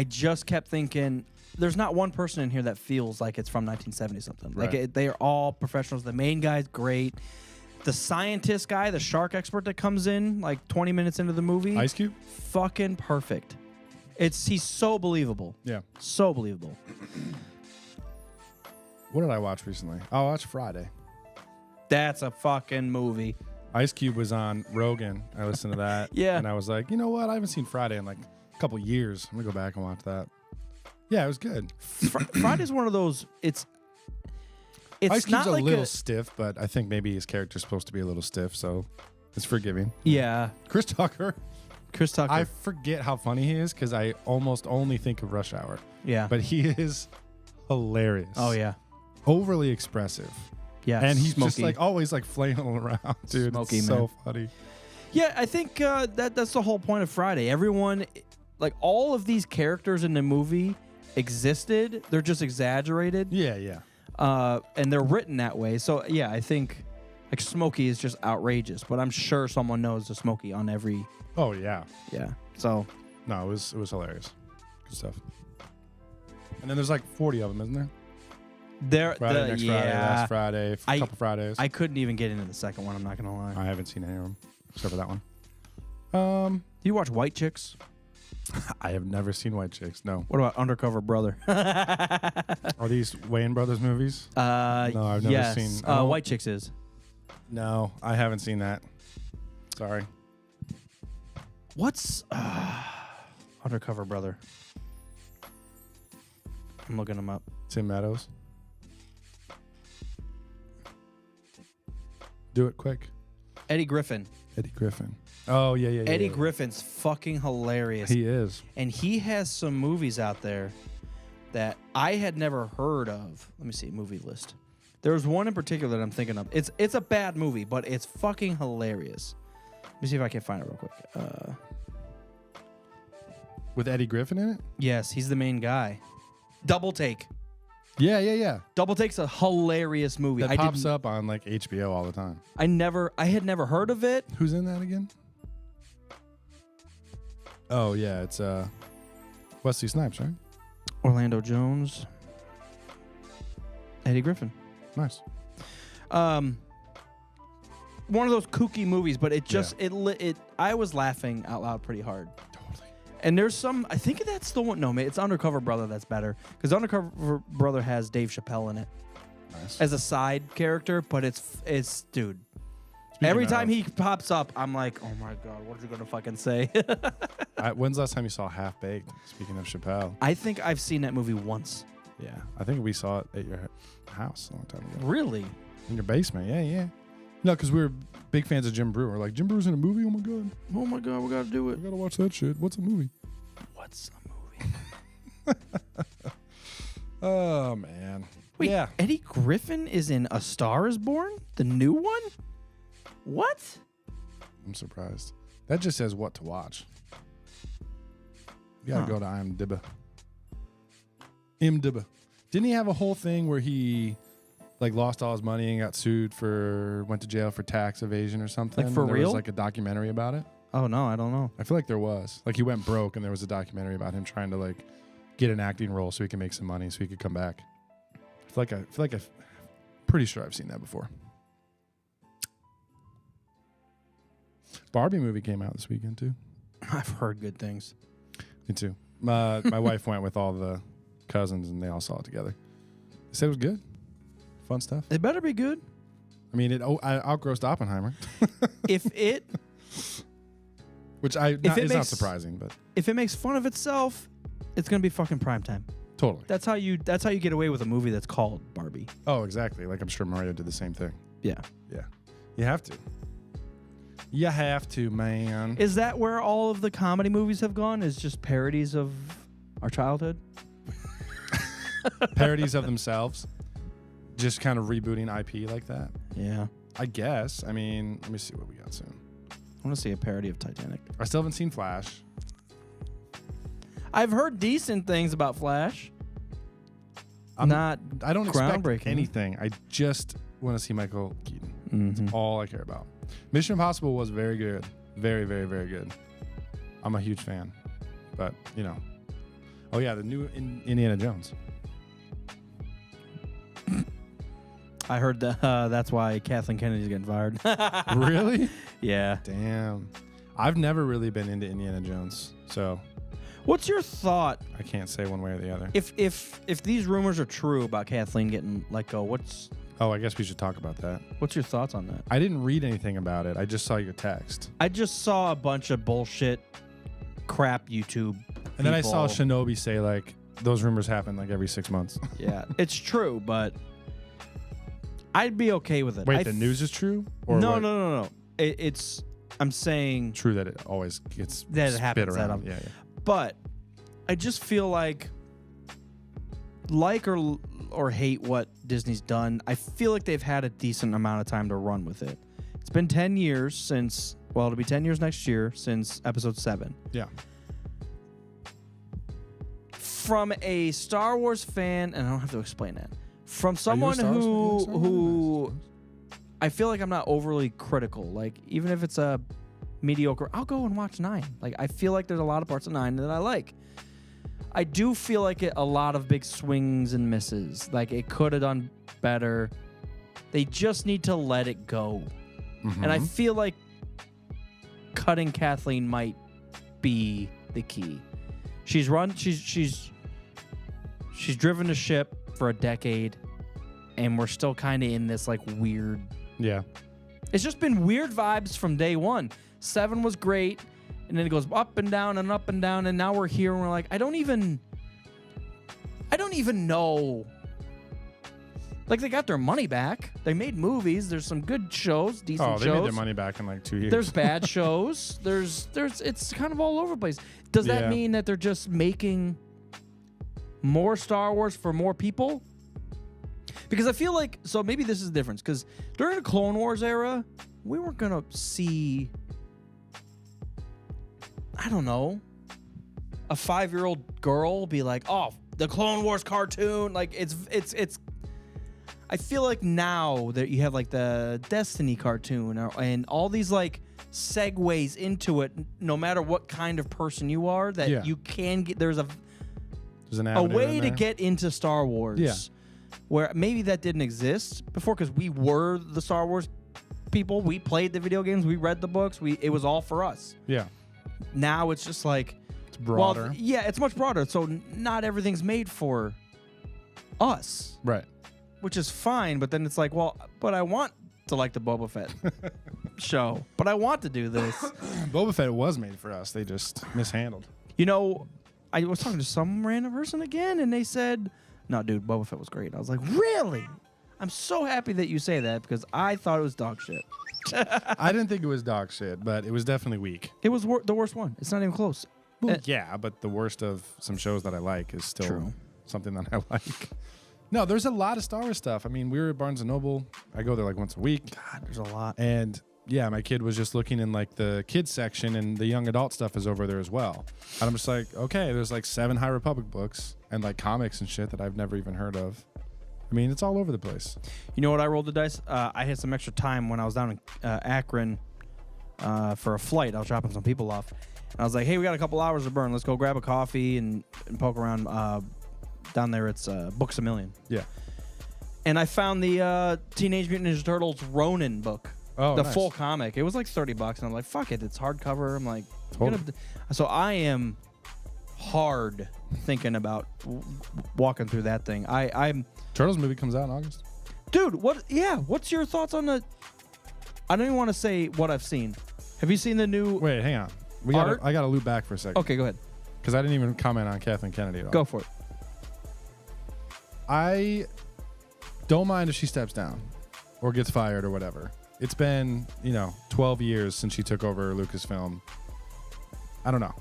just kept thinking, there's not one person in here that feels like it's from 1970 something. Right. Like they are all professionals. The main guy's great. The scientist guy, the shark expert that comes in like 20 minutes into the movie, Ice Cube, fucking perfect. He's so believable. Yeah, so believable. What did I watch recently? I watched Friday. That's a fucking movie. Ice Cube was on Rogan. I listened to that. Yeah. And I was like, you know what? I haven't seen Friday in like a couple years. I'm going to go back and watch that. Yeah, it was good. Friday's one of those. It's Ice not Cube's like a little stiff, but I think maybe his character's supposed to be a little stiff, so it's forgiving. Yeah. Chris Tucker. I forget how funny he is because I almost only think of Rush Hour. Yeah. But he is hilarious. Oh, yeah. Overly expressive. Yeah. And he's Smokey. just like always like flailing around, dude. Smokey, it's so funny. Yeah, I think that's the whole point of Friday. Everyone, like all of these characters in the movie existed. They're just exaggerated. Yeah, yeah. And they're written that way. So, yeah, I think like Smokey is just outrageous. But I'm sure someone knows the Smokey on every... Oh, yeah. Yeah. So... No, it was hilarious. Good stuff. And then there's like 40 of them, isn't there? Friday, next Friday, last Friday, a couple Fridays. I couldn't even get into the second one, I'm not going to lie. I haven't seen any of them, except for that one. Do you watch White Chicks? I have never seen White Chicks, no. What about Undercover Brother? Are these Wayans Brothers movies? No, I've never seen. White Chicks is. No, I haven't seen that. Sorry. What's Undercover Brother? I'm looking him up. Tim Meadows. Do it quick. Eddie Griffin. Eddie Griffin. Oh, yeah. Eddie Griffin's fucking hilarious. He is. And he has some movies out there that I had never heard of. Let me see, movie list. There's one in particular that I'm thinking of. It's a bad movie, but it's fucking hilarious. Let me see if I can find it real quick. With Eddie Griffin in it? Yes, he's the main guy. Double Take. Yeah. Double Take's a hilarious movie. That pops up on like HBO all the time. I had never heard of it. Who's in that again? Oh yeah, it's Wesley Snipes, right? Orlando Jones. Eddie Griffin. Nice. One of those kooky movies, but it just it I was laughing out loud pretty hard. Totally. And there's some, I think that's the one. No, mate, it's Undercover Brother that's better because Undercover Brother has Dave Chappelle in it. Nice. As a side character, but it's dude. Speaking Every of, time he pops up, I'm like, oh my god, what are you gonna fucking say? When's the last time you saw Half Baked? Speaking of Chappelle, I think I've seen that movie once. Yeah, I think we saw it at your house a long time ago. Really? In your basement? Yeah. No, because we were big fans of Jim Brewer. We're like, Jim Brewer's in a movie? Oh my god, we gotta do it. We gotta watch that shit. What's a movie? Oh man. Wait, yeah. Eddie Griffin is in A Star Is Born? The new one? What? I'm surprised. That just says what to watch. You gotta go to IMDb. Didn't he have a whole thing where he like lost all his money and got went to jail for tax evasion or something? Like for there real? was like a documentary about it. Oh no, I don't know. I feel like there was. Like he went broke and there was a documentary about him trying to like get an acting role so he could make some money so he could come back. I feel like I'm pretty sure I've seen that before. Barbie movie came out this weekend too. I've heard good things. Me too. My wife went with all the cousins and they all saw it together. They said it was good. Fun stuff. It better be good. I mean, I outgrossed Oppenheimer. Which is not surprising, but if it makes fun of itself, it's gonna be fucking primetime. Totally. That's how you get away with a movie that's called Barbie. Oh, exactly. Like I'm sure Mario did the same thing. Yeah. You have to. You have to, man. Is that where all of the comedy movies have gone? Is just parodies of our childhood? Parodies of themselves. Just kind of rebooting IP like that. Yeah. I guess. I mean, let me see what we got soon. I want to see a parody of Titanic. I still haven't seen Flash. I've heard decent things about Flash. I don't expect groundbreaking. anything. I just want to see Michael Keaton. Mm-hmm. That's all I care about. Mission Impossible was very good. Very, very, very good. I'm a huge fan. But, you know. Oh, yeah, the new Indiana Jones. I heard that that's why Kathleen Kennedy's getting fired. Really? Yeah. Damn. I've never really been into Indiana Jones, so. What's your thought? I can't say one way or the other. If these rumors are true about Kathleen getting let go, Oh, I guess we should talk about that. what's your thoughts on that? I didn't read anything about it. I just saw your text. I just saw a bunch of bullshit crap YouTube. And then I saw Shinobi say, like, those rumors happen, like, every 6 months. Yeah, it's true, but I'd be okay with it. Wait, the news is true? Or No, what? no. I'm saying True that it always gets that it spit happens. around. Yeah. But I just feel like or hate what Disney's done, I feel like they've had a decent amount of time to run with it. It's been 10 years since, well, it'll be 10 years next year since episode 7. Yeah. From a Star Wars fan, and I don't have to explain that, from someone who I feel like I'm not overly critical. Like, even if it's a mediocre, I'll go and watch 9. Like, I feel like there's a lot of parts of 9 that I like. I do feel like a lot of big swings and misses. Like, it could have done better. They just need to let it go. Mm-hmm. And I feel like cutting Kathleen might be the key. She's driven the ship for a decade, and we're still kind of in this, like, weird... Yeah. It's just been weird vibes from day one. 7 was great, and then it goes up and down and up and down, and now we're here, and we're like, I don't even know. Like, they got their money back. They made movies. There's some good shows, decent shows. Oh, they made their money back in, like, 2 years. There's bad shows. It's kind of all over the place. Does that mean that they're just making more Star Wars for more people? Because I feel like, so maybe this is the difference, because during the Clone Wars era, we weren't going to see, I don't know, a 5-year-old girl be like, oh, the Clone Wars cartoon. Like, it's I feel like now that you have, like, the Destiny cartoon and all these, like, segues into it, no matter what kind of person you are, that you can get, there's a way to get into Star Wars. Yeah. Where maybe that didn't exist before, because we were the Star Wars people. We played the video games. We read the books. It was all for us. Yeah. Now it's just like... It's broader. Well, yeah, it's much broader. So not everything's made for us. Right. Which is fine, but then it's like, well, but I want to like the Boba Fett show. But I want to do this. Boba Fett was made for us. They just mishandled. You know, I was talking to some random person again, and they said... No, dude, Boba Fett was great. I was like, really? I'm so happy that you say that, because I thought it was dog shit. I didn't think it was dog shit, but it was definitely weak. It was the worst one. It's not even close. Well, yeah, but the worst of some shows that I like is still something that I like. No, there's a lot of Star Wars stuff. I mean, we were at Barnes & Noble. I go there like once a week. God, there's a lot. And yeah, my kid was just looking in like the kids section, and the young adult stuff is over there as well. And I'm just like, okay, there's like 7 High Republic books and like comics and shit that I've never even heard of. I mean, it's all over the place. You know what I rolled the dice? I had some extra time when I was down in Akron for a flight. I was dropping some people off. And I was like, hey, we got a couple hours to burn. Let's go grab a coffee and poke around. Down there, it's Books A Million. Yeah. And I found the Teenage Mutant Ninja Turtles Ronin book. Oh, the nice. full comic. It was like $30, and I'm like, fuck it, it's hardcover. I'm like, Totally. so I am hard thinking about walking through that thing. I'm Turtles movie comes out in August. dude. What's your thoughts on the? I don't even want to say what I've seen. Have you seen the new? Wait, hang on. I got to loop back for a second. Okay, go ahead. Because I didn't even comment on Kathleen Kennedy at all. Go for it. I don't mind if she steps down or gets fired or whatever. It's been, 12 years since she took over Lucasfilm. I don't know.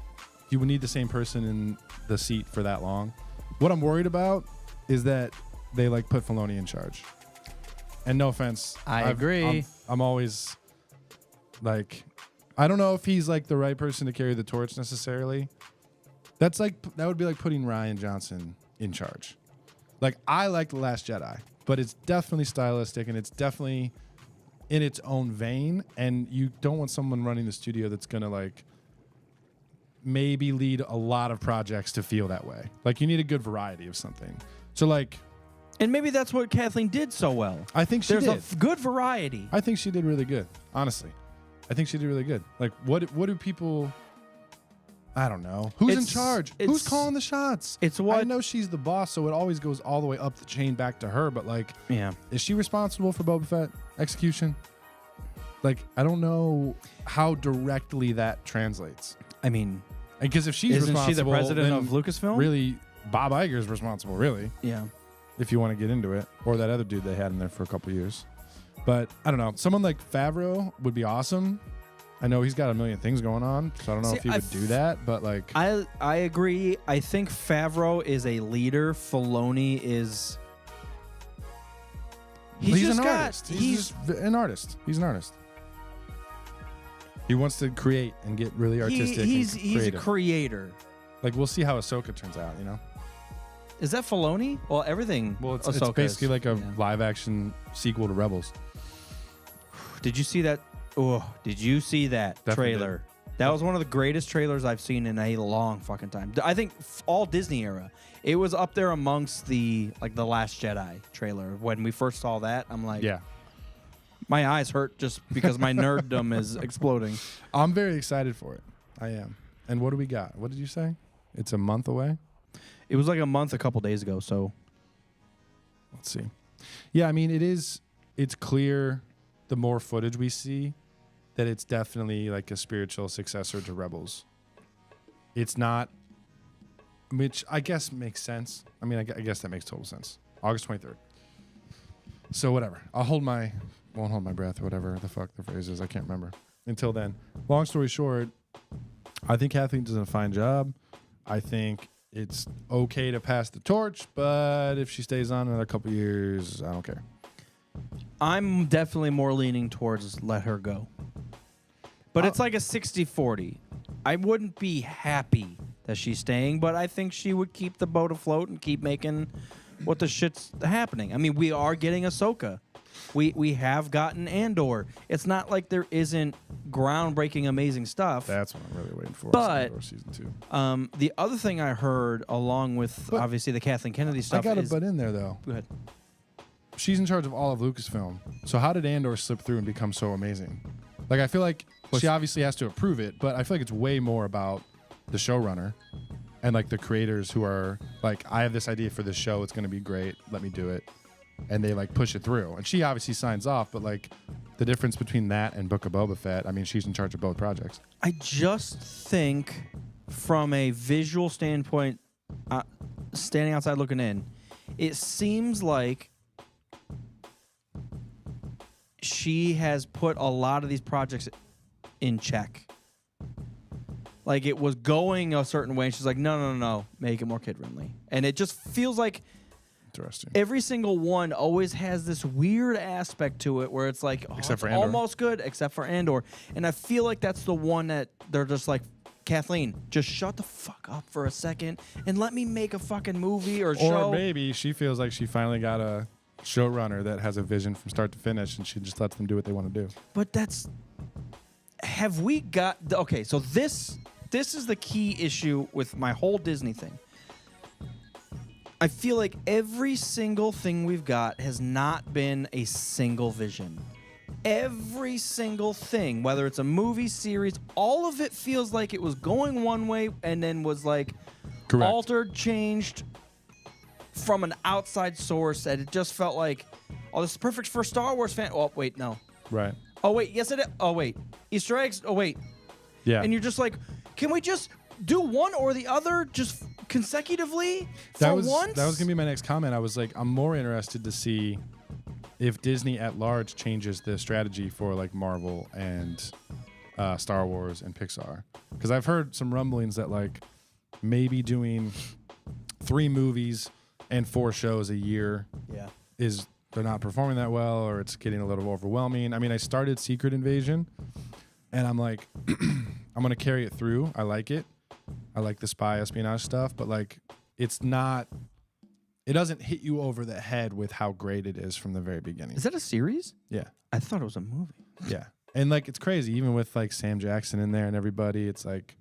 You would need the same person in the seat for that long. What I'm worried about is that they put Filoni in charge. And no offense. I agree. I'm always I don't know if he's the right person to carry the torch necessarily. That would be like putting Rian Johnson in charge. I like The Last Jedi, but it's definitely stylistic and it's definitely in its own vein, and you don't want someone running the studio that's going to maybe lead a lot of projects to feel that way. You need a good variety of something. So and maybe that's what Kathleen did so well. I think she did. There's a good variety. I think she did really good, honestly. I think she did really good. What do people... I don't know. Who's in charge? Who's calling the shots? It's what I know she's the boss, so it always goes all the way up the chain back to her. But like, is she responsible for Boba Fett execution? Like, I don't know how directly that translates. I mean, because if she's isn't responsible, she the president of Lucasfilm? Really, Bob Iger's responsible. Really, yeah. If you want to get into it, or that other dude they had in there for a couple years. But I don't know. Someone like Favreau would be awesome. I know he's got a million things going on, so I don't know if he would do that, but like... I agree. I think Favreau is a leader. Filoni is... He's an artist. He's an artist. He's an artist. He wants to create and get really artistic. He's a creator. Like, we'll see how Ahsoka turns out, you know? Is that Filoni? Well, everything. Well, it's basically like a live-action sequel to Rebels. Did you see that? Oh, did you see that trailer? That was one of the greatest trailers I've seen in a long fucking time. I think all Disney era. It was up there amongst the Last Jedi trailer. When we first saw that, I'm like, yeah, my eyes hurt just because my nerddom is exploding. I'm very excited for it. I am. And what do we got? What did you say? It's a month away? It was like a month a couple days ago, so let's see. Yeah, I mean, it's clear the more footage we see that it's definitely like a spiritual successor to Rebels. It's not, which I guess makes sense. I mean, I guess that makes total sense. August 23rd. So whatever. Won't hold my breath or whatever the fuck the phrase is. I can't remember. Until then. Long story short, I think Kathleen does a fine job. I think it's okay to pass the torch, but if she stays on another couple years, I don't care. I'm definitely more leaning towards let her go. But it's like a 60-40. I wouldn't be happy that she's staying, but I think she would keep the boat afloat and keep making what the shit's happening. I mean, we are getting Ahsoka. We have gotten Andor. It's not like there isn't groundbreaking, amazing stuff. That's what I'm really waiting for. But Andor season 2. The other thing I heard, along with obviously the Kathleen Kennedy stuff, I got to butt in there though. Go ahead. She's in charge of all of Lucasfilm. So how did Andor slip through and become so amazing? Like, I feel like she obviously has to approve it, but I feel like it's way more about the showrunner and like the creators who are like, I have this idea for this show. It's going to be great. Let me do it. And they like push it through. And she obviously signs off, but like the difference between that and Book of Boba Fett, I mean, she's in charge of both projects. I just think from a visual standpoint, standing outside looking in, it seems like she has put a lot of these projects in check. Like, it was going a certain way, and she's like, no, make it more kid-friendly. And it just feels like interesting. Every single one always has this weird aspect to it where it's like, it's almost good, except for Andor. And I feel like that's the one that they're just like, Kathleen, just shut the fuck up for a second and let me make a fucking movie or show. Or maybe she feels like she finally got a showrunner that has a vision from start to finish, and she just lets them do what they want to do. But have we got... Okay, so this is the key issue with my whole Disney thing. I feel like every single thing we've got has not been a single vision. Every single thing, whether it's a movie, series, all of it feels like it was going one way and then was like altered, changed from an outside source, and it just felt like, oh, this is perfect for a Star Wars fan. Oh, wait, no. Right. Oh, wait, yes, it is. Oh, wait. Easter eggs? Oh, wait. Yeah. And you're just like, can we just do one or the other just consecutively for once? That was going to be my next comment. I was like, I'm more interested to see if Disney at large changes the strategy for like Marvel and Star Wars and Pixar. Because I've heard some rumblings that like maybe doing 3 movies and 4 shows a year they're not performing that well, or it's getting a little overwhelming. I mean, I started Secret Invasion, and I'm like, I'm going to carry it through. I like it. I like the spy espionage stuff, but like, it doesn't hit you over the head with how great it is from the very beginning. Is that a series? Yeah. I thought it was a movie. Yeah. And like, it's crazy, even with like Sam Jackson in there and everybody, it's like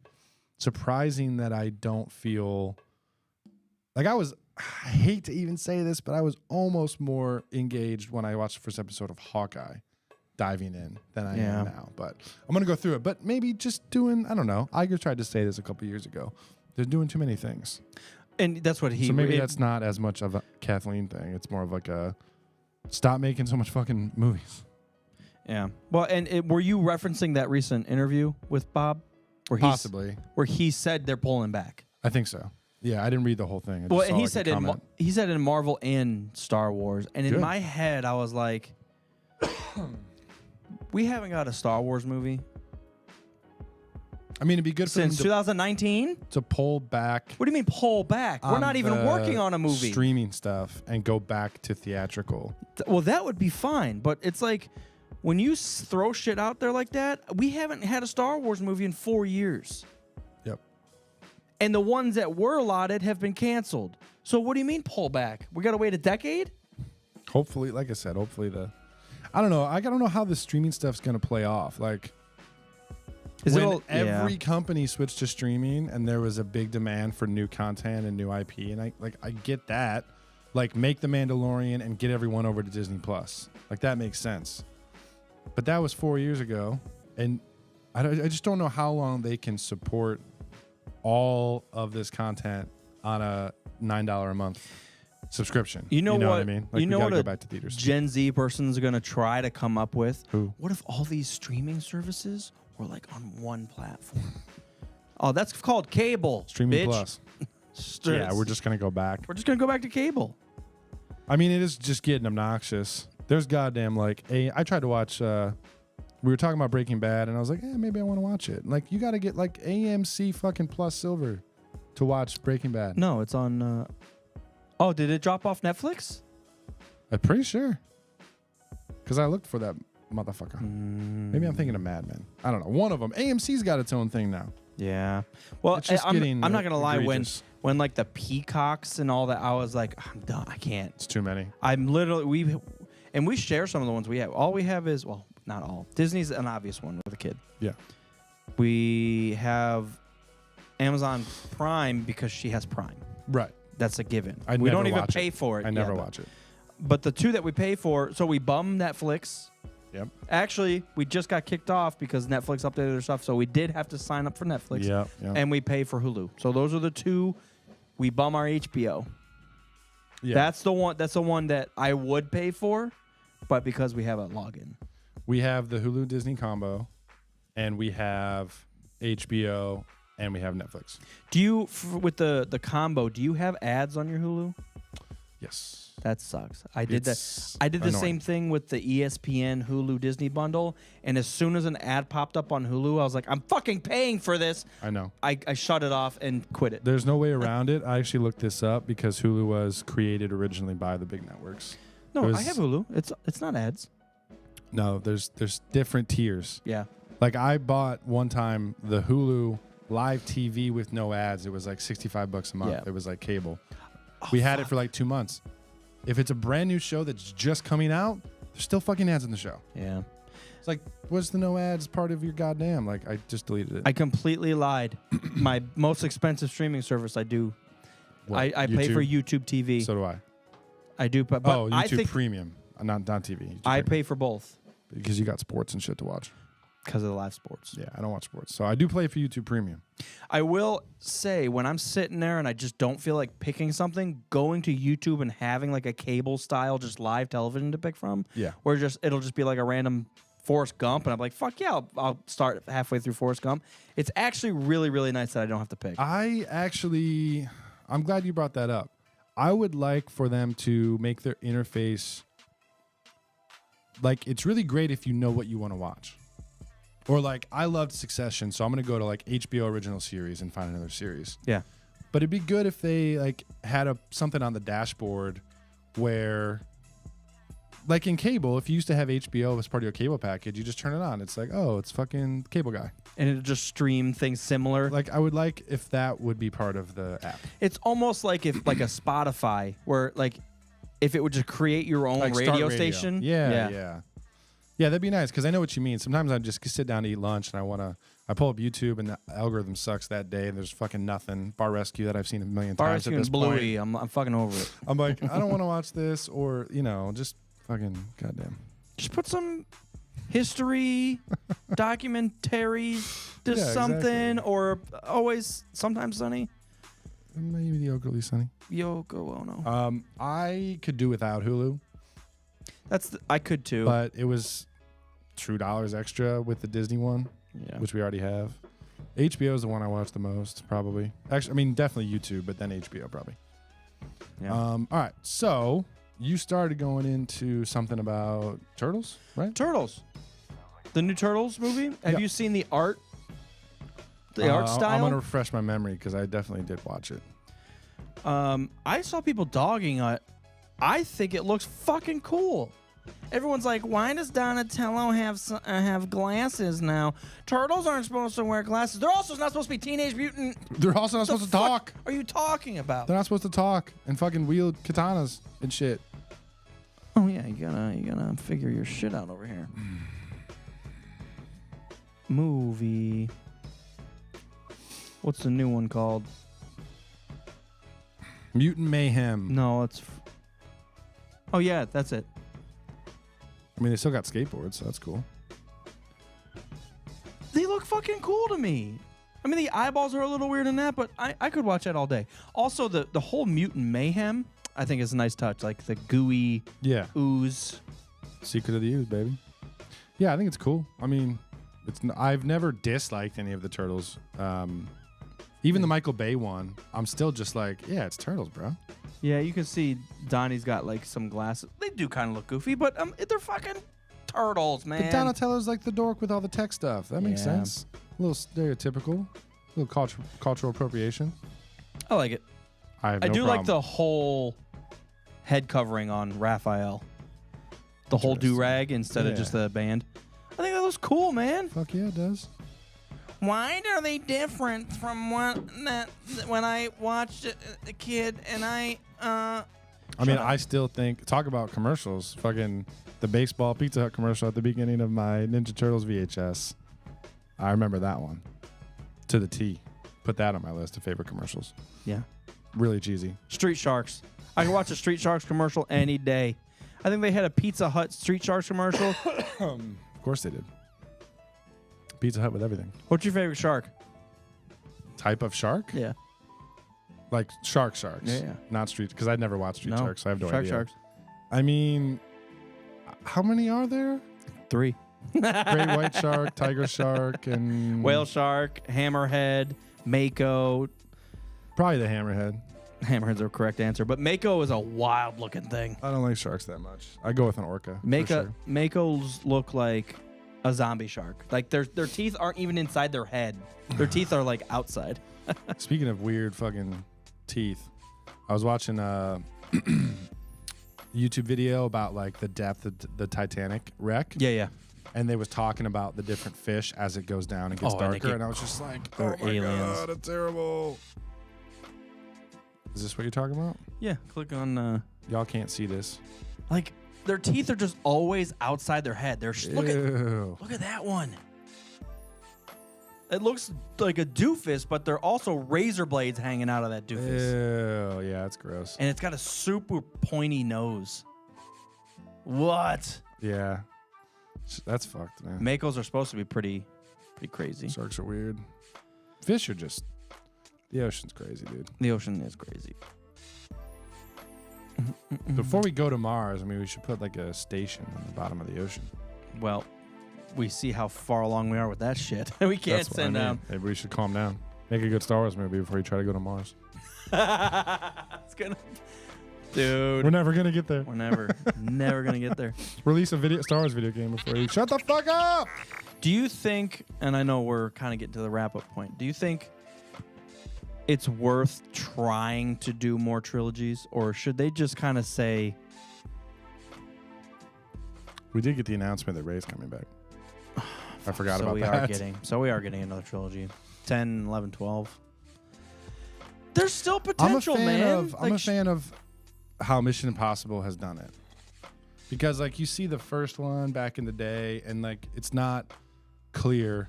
surprising that I don't feel like I hate to even say this, but I was almost more engaged when I watched the first episode of Hawkeye diving in than I am now. But I'm going to go through it. But maybe just doing, I don't know. Iger tried to say this a couple years ago. They're doing too many things. And that's what he... So maybe that's not as much of a Kathleen thing. It's more of like a stop making so much fucking movies. Yeah. Well, and were you referencing that recent interview with Bob? Possibly. Where he said they're pulling back. I think so. Yeah, I didn't read the whole thing. Well, and he said in Marvel and Star Wars. And in my head, I was like, we haven't got a Star Wars movie. I mean, it'd be good for since 2019 to pull back. What do you mean pull back? We're not even working on a movie. Streaming stuff and go back to theatrical. Well, that would be fine, but it's like when you throw shit out there like that, we haven't had a Star Wars movie in 4 years. Yep. And the ones that were allotted have been canceled. So what do you mean pull back? We got to wait a decade? Hopefully, like I said, I don't know. I don't know how the streaming stuff's going to play off. Like, when every company switched to streaming and there was a big demand for new content and new IP, and I get that. Like, make The Mandalorian and get everyone over to Disney Plus. Like, that makes sense. But that was 4 years ago, and I just don't know how long they can support all of this content on a $9 a month subscription. You know what I mean? Like, you know what go back to theaters. Gen Z person's going to try to come up with? Who? What if all these streaming services were like on one platform? Oh, that's called cable. Streaming bitch. Plus. Yeah, we're just going to go back. We're just going to go back to cable. I mean, it is just getting obnoxious. There's goddamn I tried to watch, we were talking about Breaking Bad, and I was like, maybe I want to watch it. Like, you got to get like AMC fucking Plus Silver to watch Breaking Bad. No, it's on, oh, did it drop off Netflix? I'm pretty sure. Because I looked for that motherfucker. Maybe I'm thinking of Mad Men. I don't know. One of them. AMC's got its own thing now. Yeah. Well, I'm not going to lie. When like the Peacocks and all that, I was like, I'm done. I can't. It's too many. I'm literally, we share some of the ones we have. All we have is, well, not all. Disney's an obvious one with a kid. Yeah. We have Amazon Prime because she has Prime. Right. That's a given. We don't even pay for it. I never watch it. But the two that we pay for, so we bum Netflix. Yep. Actually, we just got kicked off because Netflix updated their stuff, so we did have to sign up for Netflix. Yeah. And we pay for Hulu. So those are the two. We bum our HBO. Yeah. That's the one that I would pay for, but because we have a login. We have the Hulu Disney combo, and we have HBO, and we have Netflix. Do you, with the combo, do you have ads on your Hulu? Yes. That sucks. I did that. I did the same thing with the ESPN Hulu Disney bundle, and as soon as an ad popped up on Hulu, I was like, I'm fucking paying for this. I know. I shut it off and quit it. There's no way around it. I actually looked this up because Hulu was created originally by the big networks. No, I have Hulu. It's not ads. No, there's different tiers. Yeah. Like, I bought one time the Hulu live TV with no ads. It was like $65 a month. Yeah. It was like cable. We had it for like 2 months. If it's a brand new show that's just coming out, there's still fucking ads in the show. Yeah. It's like, what's the no ads part of your goddamn? Like, I just deleted it. I completely lied. My most expensive streaming service, I do. What? I pay for YouTube TV. So do I. I do. But YouTube I think Premium, not TV. YouTube I pay for both. Because you got sports and shit to watch. Because of the live sports. Yeah, I don't watch sports. So I do play for YouTube Premium. I will say, when I'm sitting there and I just don't feel like picking something, going to YouTube and having like a cable style, just live television to pick from. Yeah. Where it'll just be like a random Forrest Gump. And I'm like, fuck yeah, I'll start halfway through Forrest Gump. It's actually really, really nice that I don't have to pick. I'm glad you brought that up. I would like for them to make their interface, like, it's really great if you know what you want to watch. Or like, I loved Succession, so I'm gonna go to like HBO original series and find another series. Yeah, but it'd be good if they like had something on the dashboard where, like in cable, if you used to have HBO as part of your cable package, you just turn it on. It's like, oh, it's fucking Cable Guy, and it'll just stream things similar. Like, I would like if that would be part of the app. It's almost like if like a Spotify, where like if it would just create your own like radio station. Yeah, that'd be nice because I know what you mean. Sometimes I just sit down to eat lunch and I pull up YouTube and the algorithm sucks that day and there's fucking nothing. Bar Rescue that I've seen a million times at this Bluey. point. I'm fucking over it. I'm like, I don't want to watch this, or just fucking goddamn. Just put some history, documentaries, just something, or Always Sometimes Sunny. Maybe the Yoko Sunny. Yoko Ono. I could do without Hulu. I could too. But it was $2 extra with the Disney one, which we already have. HBO is the one I watch the most, probably. Actually, I mean, definitely YouTube, but then HBO probably. Yeah. All right. So you started going into something about Turtles, right? Turtles. The new Turtles movie. Have you seen the art? The art style? I'm going to refresh my memory because I definitely did watch it. I saw people dogging it. I think it looks fucking cool. Everyone's like, why does Donatello have glasses now? Turtles aren't supposed to wear glasses. They're also not supposed to be Teenage Mutant. They're also not supposed to talk. Are you talking about? They're not supposed to talk and fucking wield katanas and shit. Oh yeah, you gotta figure your shit out over here. Movie. What's the new one called? Mutant Mayhem. No, it's. Oh yeah, that's it. I mean, they still got skateboards, so that's cool. They look fucking cool to me. I mean, the eyeballs are a little weird in that, but I could watch that all day. Also, the whole Mutant Mayhem, I think is a nice touch. Like the gooey ooze. Secret of the Ooze, baby. Yeah, I think it's cool. I mean, I've never disliked any of the Turtles. Even the Michael Bay one, I'm still just like, yeah, it's Turtles, bro. Yeah, you can see Donnie's got like some glasses. They do kind of look goofy, but they're fucking turtles, man. But Donatello's like the dork with all the tech stuff. That makes sense. A little stereotypical, a little cultural appropriation. I like it. I do problem. Like the whole head covering on Raphael. The whole do-rag instead of just the band. I think that looks cool, man. Fuck yeah, it does. Why are they different from when I watched a kid and I mean, I still think, talk about commercials, fucking the baseball Pizza Hut commercial at the beginning of my Ninja Turtles VHS. I remember that one to the T. Put that on my list of favorite commercials. Yeah. Really cheesy. Street Sharks. I can watch a Street Sharks commercial any day. I think they had a Pizza Hut Street Sharks commercial. Of course they did. Pizza Hut with everything. What's your favorite shark? Type of shark? Yeah. Like sharks. Yeah. Not street, because I'd never watched Street Sharks, so I have no idea. Sharks. I mean, how many are there? 3. Great white shark, tiger shark, and... Whale shark, hammerhead, mako. Probably the hammerhead. Hammerhead's the correct answer, but mako is a wild-looking thing. I don't like sharks that much. I go with an orca. Makos look like a zombie shark. Like their teeth aren't even inside their head. Their teeth are like outside. Speaking of weird fucking teeth, I was watching a YouTube video about like the depth of the Titanic wreck. Yeah. And they was talking about the different fish as it goes down and gets darker, and I was just like, oh my god, it's terrible. Is this what you're talking about? Yeah, click on. Y'all can't see this. Like their teeth are just always outside their head. Look at that one. It looks like a doofus, but they're also razor blades hanging out of that doofus. Ew, yeah, it's gross. And it's got a super pointy nose. What? Yeah, that's fucked, man. Makos are supposed to be pretty crazy. Sharks are weird. Fish are just... The ocean's crazy, dude. The ocean is crazy. Before we go to Mars, I mean, we should put like a station on the bottom of the ocean. Well, we see how far along we are with that shit. We can't send down. Maybe we should calm down. Make a good Star Wars movie before you try to go to Mars. It's gonna... Dude. We're never going to get there. We're never going to get there. Release a Star Wars video game before you... Shut the fuck up! Do you think, and I know we're kind of getting to the wrap-up point, do you think it's worth trying to do more trilogies, or should they just kind of say... We did get the announcement that Rey's coming back. I forgot about that. So we are getting another trilogy. 10, 11, 12. There's still potential, man. I'm a fan of how Mission Impossible has done it. Because, like, you see the first one back in the day, and, like, it's not clear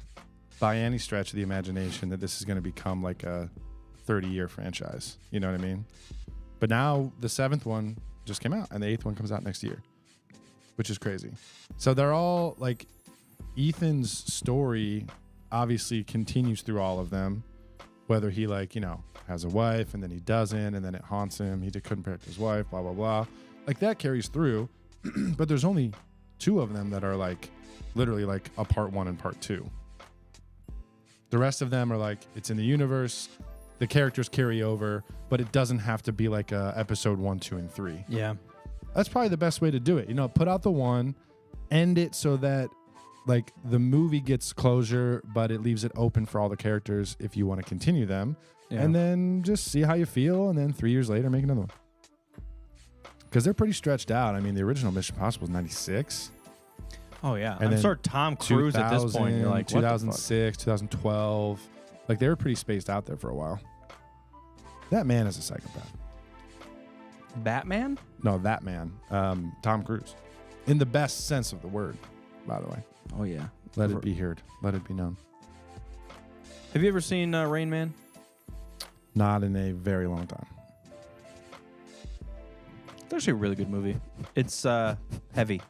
by any stretch of the imagination that this is going to become, like, a 30-year franchise. You know what I mean? But now the 7th one just came out, and the 8th one comes out next year, which is crazy. So they're all, like, Ethan's story obviously continues through all of them, whether he has a wife and then he doesn't, and then it haunts him. He couldn't protect his wife, blah, blah, blah. Like that carries through, but there's only 2 of them that are literally a part 1 and part 2. The rest of them are it's in the universe. The characters carry over, but it doesn't have to be episode 1, 2, and 3. Yeah. That's probably the best way to do it. Put out the one, end it so that the movie gets closure, but it leaves it open for all the characters if you want to continue them. Yeah. And then just see how you feel, and then 3 years later, make another one. Because they're pretty stretched out. I mean, the original Mission Impossible was 96. Oh, yeah. And I'm sort of Tom Cruise at this point. You're like, 2006, 2012. They were pretty spaced out there for a while. That man is a psychopath. Batman? No, that man. Tom Cruise. In the best sense of the word, by the way. Oh, yeah. Let it be heard. Let it be known. Have you ever seen Rain Man? Not in a very long time. It's actually a really good movie. It's heavy.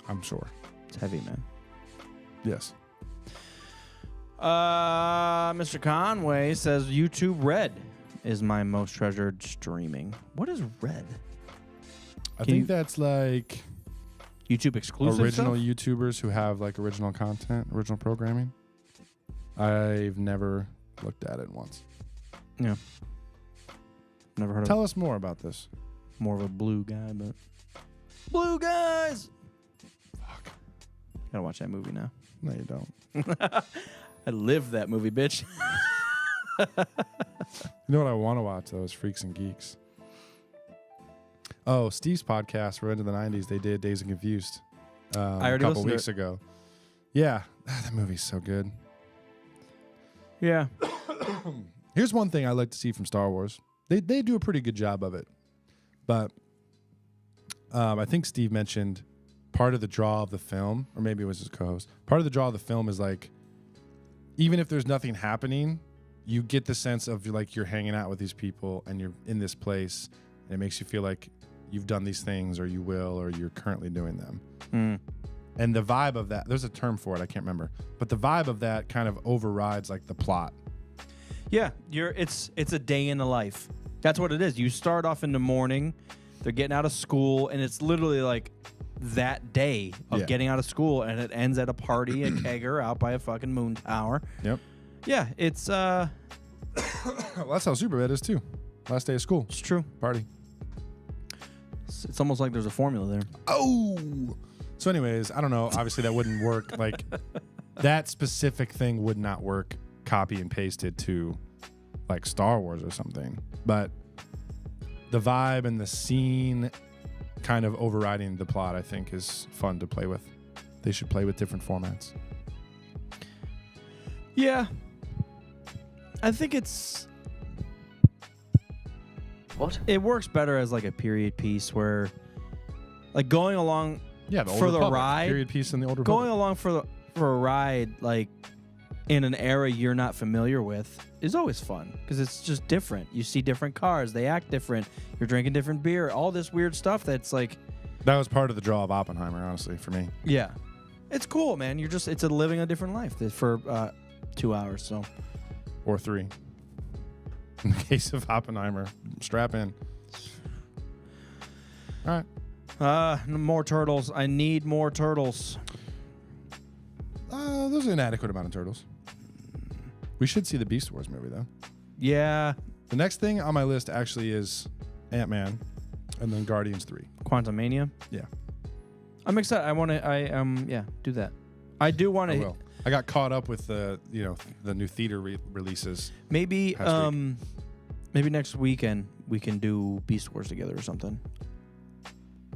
I'm sure. It's heavy, man. Yes. Mr. Conway says YouTube Red is my most treasured streaming. What is Red? I think that's YouTube exclusive original stuff? YouTubers who have original content, original programming. I've never looked at it once. Yeah. Never heard of it. Tell us more about this. More of a blue guy, but blue guys. Fuck. Gotta watch that movie now. No, you don't. I live that movie, bitch. You know what I want to watch though is Freaks and Geeks. Oh, Steve's podcast, We're into the 90s. They did Dazed and Confused a couple weeks ago. Yeah, that movie's so good. Yeah. Here's one thing I like to see from Star Wars. They do a pretty good job of it. But I think Steve mentioned part of the draw of the film, or maybe it was his co-host. Part of the draw of the film is even if there's nothing happening, you get the sense of you're hanging out with these people and you're in this place, and it makes you feel like you've done these things, or you will, or you're currently doing them. Mm. And the vibe of that, there's a term for it, I can't remember, but the vibe of that kind of overrides the plot. Yeah, it's a day in the life. That's what it is. You start off in the morning, they're getting out of school, and it's literally that day of getting out of school, and it ends at a party, a kegger out by a fucking moon tower. Yep. Yeah, it's well, that's how Superbad is too. Last day of school. It's true. Party. It's almost like there's a formula there. Oh. So anyways, I don't know. Obviously that wouldn't work. That specific thing would not work copy and pasted to Star Wars or something. But the vibe and the scene kind of overriding the plot, I think, is fun to play with. They should play with different formats. Yeah. I think it's... What? It works better as a period piece where going along for the ride. Period piece in the older going along for a ride in an era you're not familiar with is always fun because it's just different. You see different cars, they act different. You're drinking different beer, all this weird stuff that's That was part of the draw of Oppenheimer, honestly, for me. Yeah. It's cool, man. It's a living a different life for 2 hours, so. Or 3. In the case of Oppenheimer, strap in. All right. More turtles. I need more turtles. There's an adequate amount of turtles. We should see the Beast Wars movie, though. Yeah. The next thing on my list actually is Ant-Man, and then Guardians 3. Quantumania? Yeah. I'm excited. I want to, do that. I do want to. I got caught up with the new theater releases. Maybe, maybe next weekend we can do Beast Wars together or something.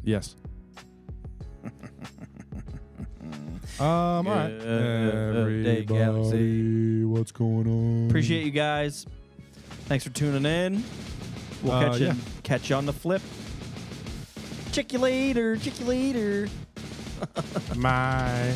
Yes. All right. Everybody, what's going on? Appreciate you guys. Thanks for tuning in. We'll catch you on the flip. Check you later. Bye.